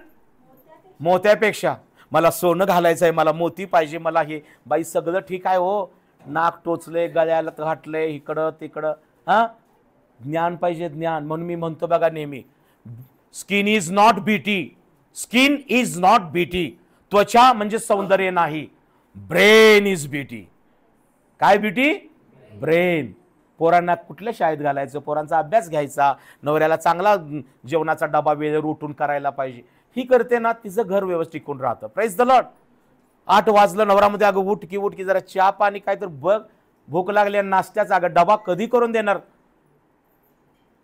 Speaker 1: मोत्यापेक्षा मला सोनं घालायचं आहे, मला मोती पाहिजे, मला हे. बाई सगळं ठीक आहे हो, नाक टोचले, गळ्याला घाटले, इकडं तिकडं, ज्ञान पाहिजे, ज्ञान. म्हणून मी म्हणतो बघा नेहमी, skin is not beauty, skin is not beauty. त्वचा म्हणजे सौंदर्य नाही, ब्रेन इज ब्युटी. काय ब्युटी? ब्रेन. पोरांना कुठल्या शाळेत घालायचं, पोरांचा अभ्यास घ्यायचा, नवऱ्याला चांगला जेवणाचा डबा वेळेवर उठून करायला पाहिजे, ही करते ना, तिचं घर व्यवस्थित टिकून राहतं. Price the Lord. 8 वाजलं, नवरामध्ये अगं उठकी जरा चहा पाणी काय तर बघ, भूक लागली, नाश्त्याचा अगं डबा कधी करून देणार?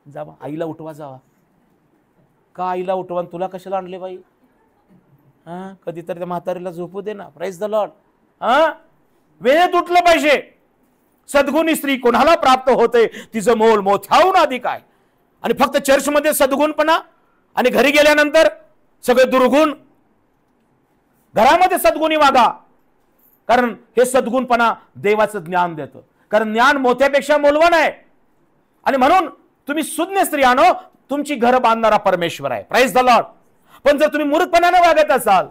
Speaker 1: जावा आईला उठवा, जावा. का आईला उठवा, तुला कशाला आणले बाई? कधीतरी त्या म्हातारीला झोपू दे ना. Praise the Lord. वेळेत उठलं पाहिजे. सद्गुणी स्त्री कोणाला प्राप्त होते, तिचं मोल मोत्याहून अधिक आहे. आणि फक्त चर्चमध्ये सद्गुणपणा आणि घरी गेल्यानंतर सगळे दुर्गुण. घरामध्ये सद्गुणी वागा, कारण हे सद्गुणपणा देवाचं ज्ञान देतं. कारण ज्ञान मोत्यापेक्षा मोलवान आहे. आणि म्हणून तुम्ही सुज्ञ स्त्री आणो, तुमची घर बांधणारा परमेश्वर आहे. Praise the Lord. पण जर तुम्ही मूर्खपणाने वागत असाल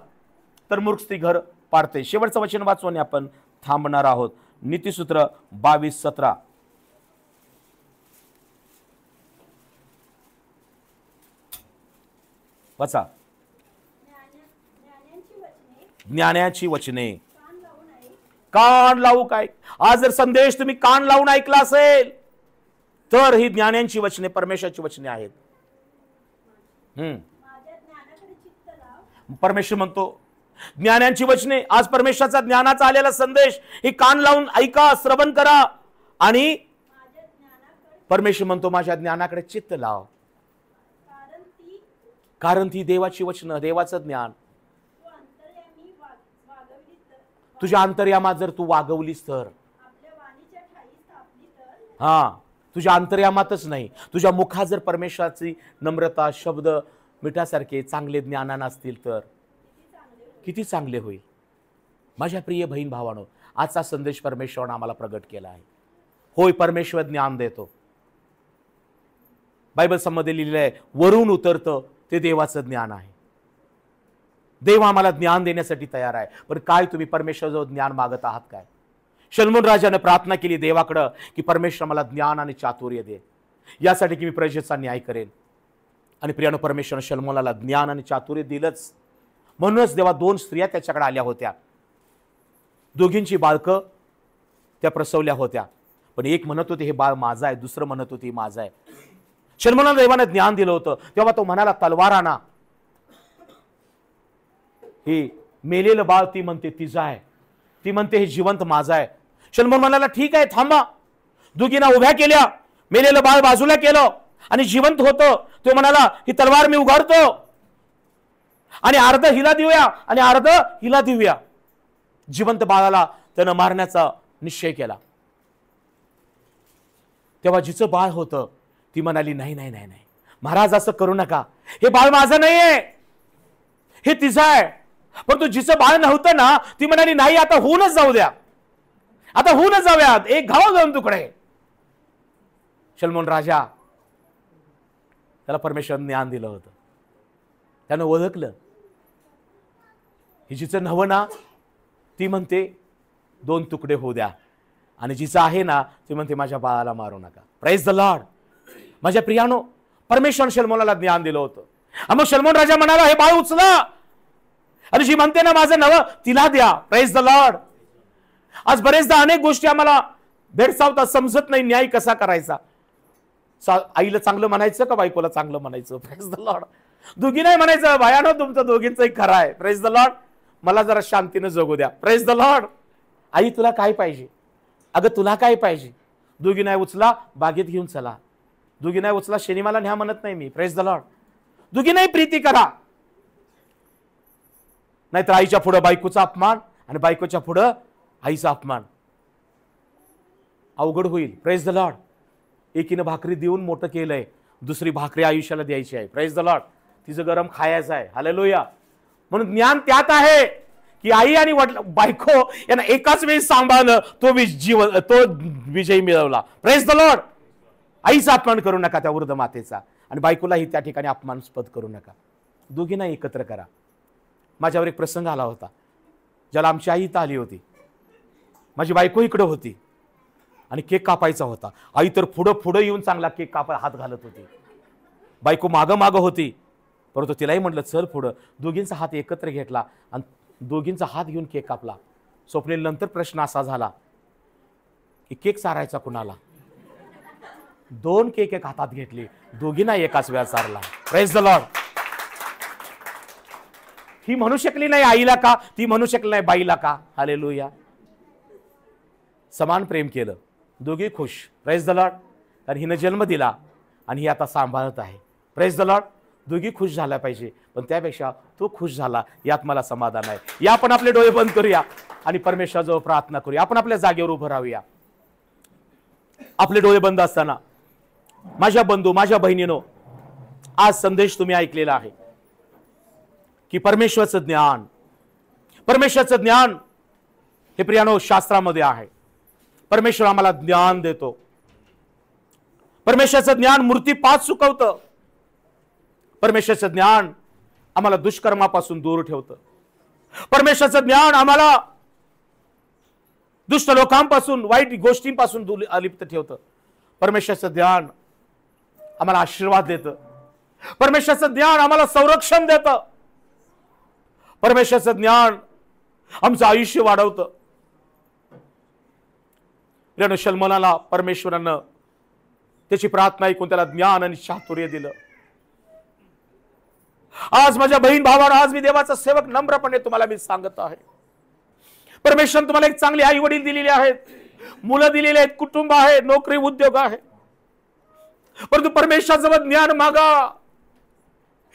Speaker 1: तर मूर्ख स्त्री घर पाडते. शेवटचं वचन वाचून आपण थांबणार आहोत. नीतिसूत्र 22:17 वाचा. ज्ञानाची वचने कान लावू काय. आज जर संदेश तुम्ही कान लावून ऐकला असेल तर ही ज्ञानाची वचने परमेश्वराची वचने आहेत. परमेश्वर म्हणतो ज्ञानाची वचने, आज परमेश्वराचा ज्ञानाचा आलेला संदेश ही कान लावून ऐका, श्रवण करा. आणि परमेश्वर म्हणतो माझ्या ज्ञानाकडे चित्त लाव, कारण ती देवाची वचन, देवाचं ज्ञान तुझ्या अंतर्यामात जर तू वागवलीस तर, तुझ्या अंतर्यामातच नाही, तुझ्या मुखात जर परमेश्वराची नम्रता, शब्द मिठासारखे चांगले ज्ञानान असतील तर किती चांगले होईल. माझ्या प्रिय बहीण भावानो, आजचा संदेश परमेश्वराने आम्हाला प्रगट केला आहे. होय, परमेश्वर ज्ञान देतो. बायबल संबंधी लिहिलेलं आहे, वरून उतरतं ते देवाचं ज्ञान आहे. देव आम्हाला ज्ञान देण्यासाठी तयार आहे. पण काय तुम्ही परमेश्वराजवळ ज्ञान मागत आहात काय? शलोमोन राजाने प्रार्थना केली देवाकडं की परमेश्वर मला ज्ञान आणि चातुर्य दे, यासाठी की मी प्रजेचा न्याय करेन. आणि प्रियानो, परमेश्वर शलोमोनाला ज्ञान आणि चातुर्य दिलंच. म्हणूनच देवा 2 स्त्रिया त्याच्याकडे आल्या होत्या. दोघींची बाळकं त्या प्रसवल्या होत्या. पण एक म्हणत होते हे बाळ माझं आहे, दुसरं म्हणत होती माझं आहे. शलोमोनाला देवाने ज्ञान दिलं होतं. तेव्हा तो म्हणाला तलवार आणा. हे मेलेलं बाळ ती म्हणते तिचं आहे, ती म्हणते हे जिवंत माझं आहे. शलोमोन म्हणाला ठीक आहे थांबा. दोघींना उभ्या केल्या, मेलेलं बाळ बाजूला केलं आणि जिवंत होतं. तो म्हणाला ही तलवार मी उगारतो आणि अर्ध हिला देऊया आणि अर्ध हिला देऊया. जिवंत बाळाला त्यानं मारण्याचा निश्चय केला. तेव्हा जिचं बाळ होतं ती म्हणाली नाही नाही नाही नाही महाराज, असं करू नका, हे बाळ माझं नाहीये, हे तिचं आहे. पण तू जिचं बाळ नव्हतं ना, ती म्हणाली नाही आता होऊनच जाऊ द्या, आता होऊनच जाऊयात, एक घाव 2 तुकडे. शलोमोन राजा, त्याला परमेश्वराने ज्ञान दिलं होतं. त्यानं ओळखलं ही जिचं नवं ना, ती म्हणते 2 तुकडे होऊ द्या, आणि जिचं आहे ना ती म्हणते माझ्या बाळाला मारू नका. Praise the Lord. माझ्या प्रियानो, परमेश्वर शलोमोनाला ज्ञान दिलं होतं. मग शलोमोन राजा म्हणाला हे बाळ उचला, आणि जी म्हणते ना माझं नवं तिला द्या. Praise the Lord. आज बरेचदा अनेक गोष्टी आम्हाला भेडसावतात, समजत नाही न्याय कसा करायचा. आईला चांगलं म्हणायचं का बायकोला चांगलं म्हणायचं? Praise the Lord. दोघी नाही म्हणायचं, भयानो तुमचं दोघींचंही खरं आहे. Praise the Lord. मला जरा शांतीनं जगू द्या. Praise the Lord. आई तुला काय पाहिजे? अगं तुला काय पाहिजे? दोघी नाही उचला, बागेत घेऊन चला. दोघी नाही उचला, शनिमाला न्या म्हणत नाही मी. Praise the Lord. दोघी नाही प्रीती करा. नाहीतर आईच्या पुढं बायकोचा अपमान आणि बायकोच्या पुढं आईचा अपमान. अवघड होईल. Praise the Lord. एकीनं भाकरी देऊन मोठं केलंय, दुसरी भाकरी आयुष्याला द्यायची आहे. Praise the Lord. तिचं गरम खायचं आहे. हालेलुया. म्हणून ज्ञान त्यात आहे की आई आणि बायको यांना एकाच वेळी सांभाळलं, तो विजय मिळवला. Praise the Lord. आईचा अपमान करू नका त्या वृद्ध मातेचा, आणि बायकोलाही त्या ठिकाणी अपमानास्पद करू नका. दोघींना एकत्र करा. माझ्यावर एक प्रसंग आला होता, ज्याला आमची आई इथं आली होती, माझी बायको इकडं होती आणि केक कापायचा होता. आई तर पुढं येऊन चांगला केक कापायला हात घालत होती. बायको मागं होती, परंतु तिलाही म्हटलं चल पुढं. दोघींचा हात एकत्र घेतला आणि दोघींचा हात घेऊन केक कापला. स्वप्नील नंतर प्रश्न असा झाला की केक चारायचा कुणाला? 2 केक एक हातात घेतले, दोघींना एकाच वेळा चारला. Praise the lord. ही म्हणू शकली नाही आईला का, ती म्हणू शकली नाही बाईला का? हालेलुया. समान प्रेम केलं, दोघी खुश. Praise the Lord. कारण हिनं जन्म दिला आणि ही आता सांभाळत आहे. Praise the Lord. दोघी खुश झाल्या पाहिजे, पण त्यापेक्षा तो खुश झाला यात मला समाधान आहे. या आपण आपले डोळे बंद करूया आणि परमेश्वराजवळ प्रार्थना करूया. आपण आपल्या जागेवर उभं राहूया. आपले डोळे बंद असताना माझ्या बंधू, माझ्या बहिणीनो, आज संदेश तुम्ही ऐकलेला आहे की परमेश्वराचं ज्ञान हे प्रियानो शास्त्रामध्ये आहे. परमेश्वर आम्हाला ज्ञान देतो. परमेश्वराचं ज्ञान मूर्तीपात सुकवतं. परमेश्वराचं ज्ञान आम्हाला दुष्कर्मापासून दूर ठेवतं. परमेश्वराचं ज्ञान आम्हाला दुष्ट लोकांपासून, वाईट गोष्टींपासून अलिप्त ठेवतं. परमेश्वराचं ज्ञान आम्हाला आशीर्वाद देतं. परमेश्वराचं ज्ञान आम्हाला संरक्षण देतं. परमेश्वराचं ज्ञान आमचं आयुष्य वाढवतं. शलोमोनाला परमेश्वरानं त्याची प्रार्थना ऐकून त्याला ज्ञान आणि चातुर्य दिलं. आज माझ्या बहीण भावांनो, आज मी देवाचा सेवक नम्रपणे तुम्हाला मी सांगत आहे, परमेश्वराने तुम्हाला एक चांगले आई वडील दिलेले आहेत, मुलं दिलेले आहेत, कुटुंब आहे, नोकरी उद्योग आहे. परंतु परमेश्वराजवळ ज्ञान मागा.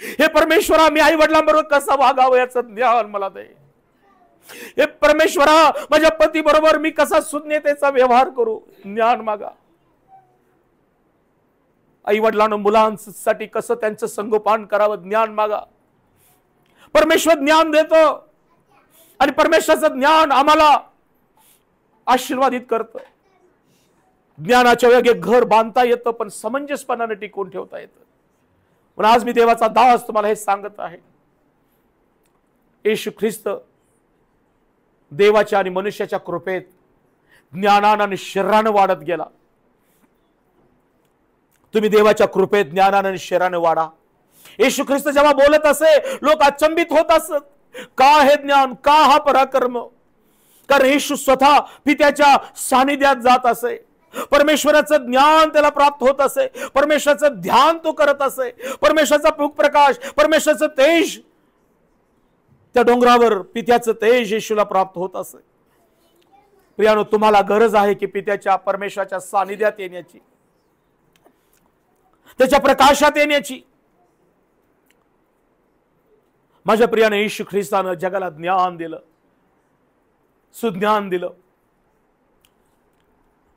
Speaker 1: हे परमेश्वरा, मी आई वडिलांबरोबर कसं वागावं याचं ज्ञान मला दे. हे परमेश्वरा, माझ्या पती बरोबर मी कसा सुज्ञतेचा व्यवहार करू, ज्ञान मागा. आई वडिलांना मुलांसाठी कसं त्यांचं संगोपन करावं, ज्ञान मागा. परमेश्वर ज्ञान देतो आणि परमेश्वराचं ज्ञान आम्हाला आशीर्वादित करतं. ज्ञानाच्या वेगे घर बांधता येतं, पण समंजसपणाने टिकवून ठेवता येतं. पण आज मी देवाचा दास तुम्हाला हे सांगत आहे, येशू ख्रिस्त देवाच्या आणि मनुष्याच्या कृपेत ज्ञानानं आणि शरीरानं वाढत गेला. तुम्ही देवाच्या कृपेत ज्ञानानं आणि शरीरानं वाढा. येशू ख्रिस्त जेव्हा बोलत असे, लोक अचंबित होत असत, का हे ज्ञान, का हा पराक्रम? कारण येशू स्वतः पित्याच्या सानिध्यात जात असे, परमेश्वराचं ज्ञान त्याला प्राप्त होत असे, परमेश्वराचं ध्यान तो करत असे, परमेश्वराचा प्रकाश, परमेश्वराचं तेज, त्या डोंगरावर पित्याचं तेज येशूला प्राप्त होत असे. प्रियानो, तुम्हाला गरज आहे की पित्याच्या परमेश्वराच्या सानिध्यात येण्याची, त्याच्या प्रकाशात येण्याची. माझ्या प्रियाने येशू ख्रिस्तानं जगाला ज्ञान दिलं, सुज्ञान दिलं.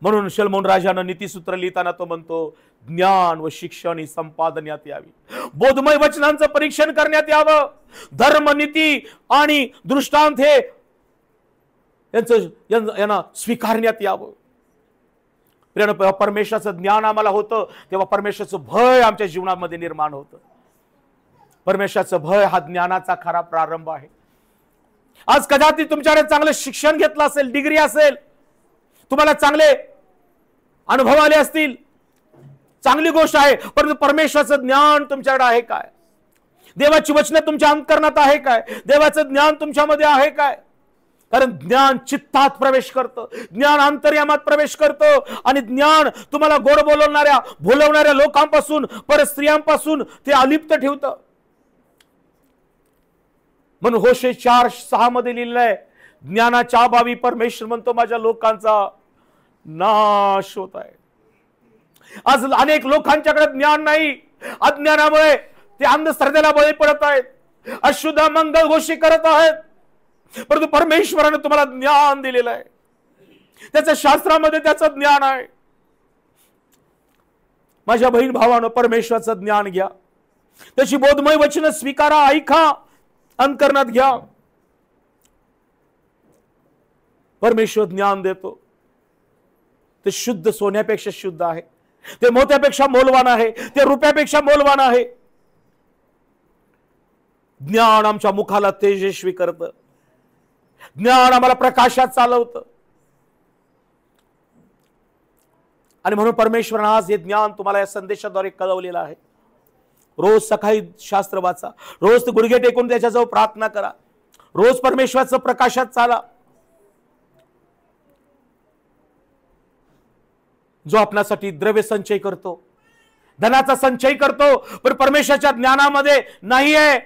Speaker 1: म्हणून शलोमोन राजानं नीतिसूत्र लिहिताना तो म्हणतो, ज्ञान व शिक्षण ही संपादण्यात यावी, बोधमय वचनांचं परीक्षण करण्यात यावं, धर्म, नीती आणि दृष्टांत हे यांना स्वीकारण्यात यावं. परमेश्वराचं ज्ञान आम्हाला होतं तेव्हा परमेश्वराचं भय आमच्या जीवनामध्ये निर्माण होतं. परमेश्वराचं भय हा ज्ञानाचा खरा प्रारंभ आहे. आज कदाचित तुमच्याकडे चांगलं शिक्षण घेतलं असेल, डिग्री असेल, तुम्हाला चांगले अनुभव आले असतील, चांगली गोष्ट आहे, परंतु परमेश्वराचं ज्ञान तुमच्याकडे आहे काय? देवाची वचनं तुमच्या अंतकरणात आहे काय? देवाचं ज्ञान तुमच्यामध्ये आहे काय? कारण ज्ञान चित्तात प्रवेश करतं, ज्ञान अंतर्यामात प्रवेश करतं, आणि ज्ञान तुम्हाला गोड बोलवणाऱ्या लोकांपासून, परस्त्रियांपासून ते अलिप्त ठेवतं. म्हणून होशे 4:6 मध्ये लिहिलेलं आहे, ज्ञानाच्या अभावी परमेश्वर म्हणतो माझ्या लोकांचा नाश होत आहे. आज अनेक लोकांच्याकडे ज्ञान नाही, अज्ञानामुळे ते अंधश्रद्धेला बळी पडत आहेत, अशुद्ध मंगल गोष्टी करत आहेत. परंतु परमेश्वराने तुम्हाला ज्ञान दिलेलं आहे, त्याच्या शास्त्रामध्ये त्याचं ज्ञान आहे. माझ्या बहीण भावानं, परमेश्वराचं ज्ञान घ्या, त्याची बोधमय वचनं स्वीकारा, ऐका, अंतकरणात घ्या. परमेश्वर ज्ञान देतो, ते शुद्ध सोन्यापेक्षा शुद्ध आहे, ते मोत्यापेक्षा मौल्यवान आहे, ते रुपयापेक्षा मौल्यवान आहे. ज्ञान आमच्या मुखाला तेजस्वी करतं, ज्ञान आम्हाला प्रकाशात चालवतं. आणि म्हणून परमेश्वराने आज हे ज्ञान तुम्हाला या संदेशाद्वारे कळवलेलं आहे. रोज सकाळी शास्त्र वाचा, रोज ते गुडघे टेकून त्याच्याजवळ प्रार्थना करा, रोज परमेश्वराचं प्रकाशात चाला. जो आपणासाठी द्रव्य संचय करतो, धनाचा संचय करतो, पण परमेश्वराच्या ज्ञानामध्ये नाही आहे.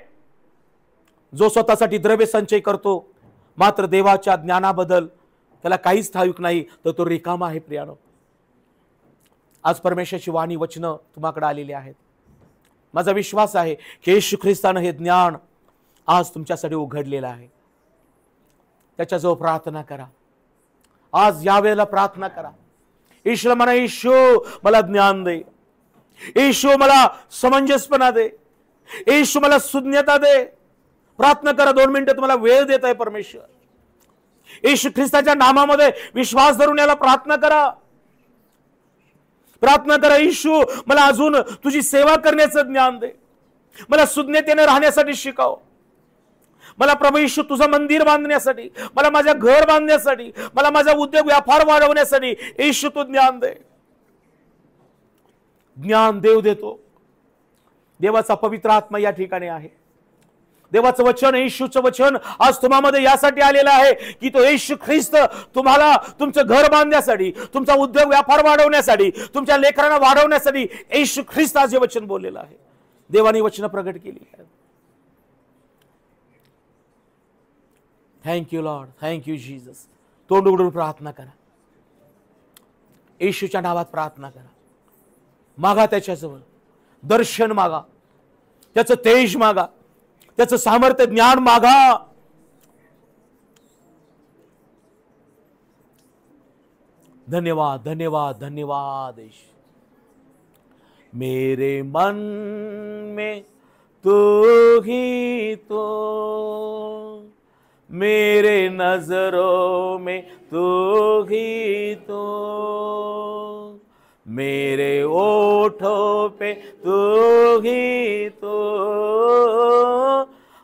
Speaker 1: जो स्वतःसाठी द्रव्य संचय करतो मात्र देवाच्या ज्ञानाबद्दल त्याला काहीच ठाऊक नाही, तर तो रिकामा आहे. प्रियानो, आज परमेश्वराची वाणी, वचनं तुम्हाकडे आलेली आहेत. माझा विश्वास आहे की येशू ख्रिस्तानं हे ज्ञान आज तुमच्यासाठी उघडलेलं आहे. त्याच्याजवळ प्रार्थना करा. आज यावेळेला प्रार्थना करा. ईश्वर म्हणा, येशू मला ज्ञान दे, येशू मला समंजसपणा दे, येशू मला सुज्ञता दे. प्रार्थना करा. 2 मिनिटं तुम्हाला वेळ देत आहे परमेश्वर. येशू ख्रिस्ताच्या नामामध्ये विश्वास धरून याला प्रार्थना करा. प्रार्थना करा, येशू मला अजून तुझी सेवा करण्याचं ज्ञान दे, मला सुज्ञतेने राहण्यासाठी शिकव, मला प्रभू येशू तुझं मंदिर बांधण्यासाठी, मला माझ्या घर बांधण्यासाठी, मला माझा उद्योग व्यापार वाढवण्यासाठी येशू तू ज्ञान दे. ज्ञान देव देतो. देवाचा पवित्र आत्मा या ठिकाणी आहे. देवाचं वचन, येशूचं वचन आज तुम्हामध्ये यासाठी आलेलं आहे की तो येशू ख्रिस्त तुम्हाला तुमचं घर बांधण्यासाठी, तुमचा उद्योग व्यापार वाढवण्यासाठी, तुमच्या लेकरांना वाढवण्यासाठी येशू ख्रिस्त आज हे वचन बोललेलं आहे. देवाने वचन प्रगट केली आहे. Thank you Lord, thank you Jesus. तोंड उघडून प्रार्थना करा. येशूच्या नावात प्रार्थना करा. मागा त्याच्याजवळ दर्शन मागा, त्याचं तेज मागा, त्याचं सामर्थ्य, ज्ञान मागा. धन्यवाद, धन्यवाद, धन्यवाद. मेरे मन में तू ही तो, मेरे नजरों में तू ही तो, मेरे ओठों पे तू ही तो,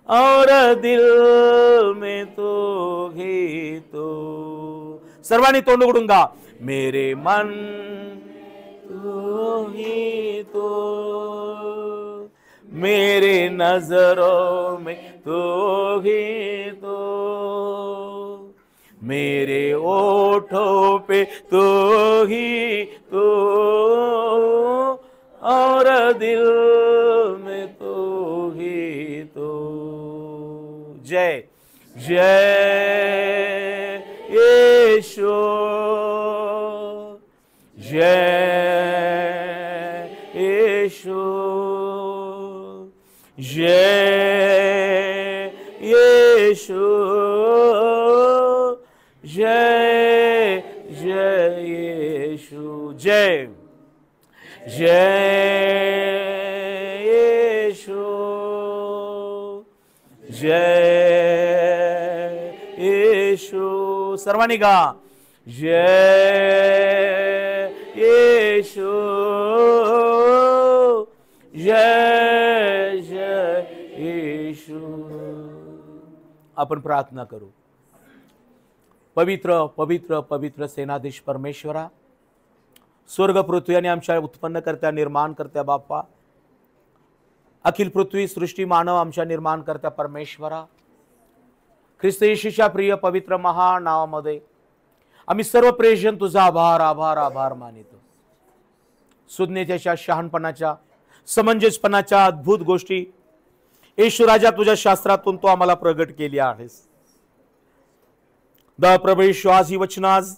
Speaker 1: और दिल में तू ही तो. सर्वांनी तोंड उघडून गा. मेरे मन तू ही तो, मेरे नजरों में तू ही तो, मेरे ओठों पे तू ही तो, और दिल में तू ही तो. जय जय यीशु, जय यीशु, जय यीशु, जय जय यीशु, जय जय यीशु, जय यीशु. सर्वांनी गा. जय यीशु, जय जय यीशु. आपण प्रार्थना करू. पवित्र पवित्र पवित्र सेनाधीश परमेश्वरा, स्वर्ग पृथ्वी आणि आमच्या उत्पन्न करत्या निर्माण करत्या बाप्पा, अखिल पृथ्वी सृष्टी मानव आमच्या निर्माण करत्या परमेश्वरा, ख्रिस्त येशूच्या प्रिय पवित्र महान नावामध्ये आम्ही सर्व प्रेषण तुझा आभार आभार आभार मानितो. सुज्ञतेच्या, शहाणपणाच्या, समंजसपणाच्या अद्भुत गोष्टी येशू राजा तुझ्या शास्त्रातून तू आम्हाला प्रगट केली आहेस. प्रभू येशू, आज ही वचन आज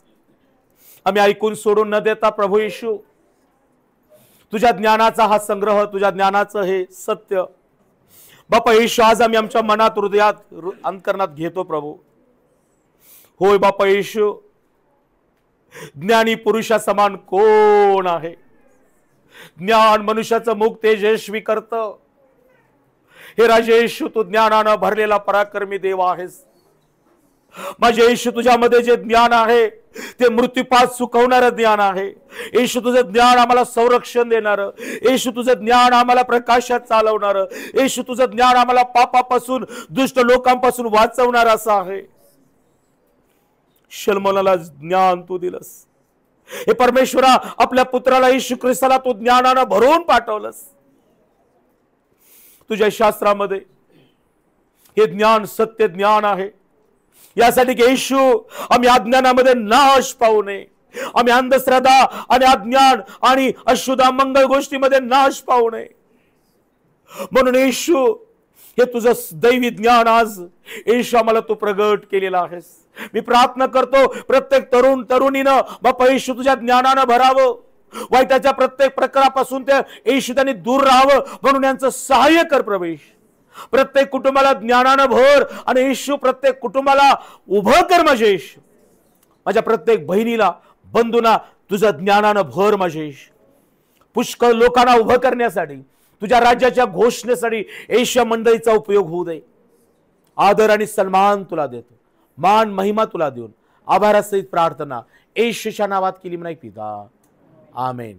Speaker 1: आम्ही ऐकून सोडून न देता प्रभू येशू, तुझ्या ज्ञानाचा हा संग्रह, तुझ्या ज्ञानाचं हे सत्य बापा येशू आज आम्ही आमच्या मनात, हृदयात, अंतकरणात घेतो प्रभू. होय बापा येशू, ज्ञानी पुरुषा समान कोण आहे? ज्ञान मनुष्याचं मुख तेजस्वी करतं. हे राजे येशू, तू ज्ञानानं भरलेला पराक्रमी देव आहेस. माझे येशू, तुझ्यामध्ये जे ज्ञान आहे ते मृत्यूपासून सुकवणारं ज्ञान आहे. येशू, तुझं ज्ञान आम्हाला संरक्षण देणारं. येशू, तुझं ज्ञान आम्हाला प्रकाशात चालवणारं. येशू, तुझं ज्ञान आम्हाला पापापासून, दुष्ट लोकांपासून वाचवणार असं आहे. शल्मोनाला ज्ञान तू दिलंस. हे परमेश्वरा, आपल्या पुत्राला येशू ख्रिस्ताला तू ज्ञानानं भरून पाठवलंस. तुझ्या शास्त्रामध्ये हे ज्ञान सत्य ज्ञान आहे. यासाठी की येशू, आम्ही अज्ञानामध्ये नाश पाहू नये, आम्ही अंधश्रद्धा आणि अज्ञान आणि अशुद्ध मंगल गोष्टीमध्ये नाश पाहू नये. म्हणून येशू, हे तुझं दैवी ज्ञान आज येशू आम्हाला तू प्रगट केलेलं आहेस. मी प्रार्थना करतो प्रत्येक तरुण तरुणीनं बापा येशू तुझ्या ज्ञानानं भरावं. वाईटाच्या प्रत्येक प्रकारापासून ते येशू त्यांनी दूर राहावं म्हणून यांचं सहाय्य कर प्रवेश. प्रत्येक कुटुंबाला ज्ञानानं भर आणि येशू प्रत्येक कुटुंबाला उभं कर माझे येशू. माझ्या प्रत्येक बहिणीला, बंधूंना तुझ्या ज्ञानानं भर माझे येशू. पुष्कळ लोकांना उभं करण्यासाठी, तुझ्या राज्याच्या घोषणेसाठी येशू मंडळीचा उपयोग होऊ दे. आदर आणि सन्मान तुला देतो, मान महिमा तुला देऊन आभारासहित प्रार्थना येशूच्या नावात केली म्हणा पिता. आमेन.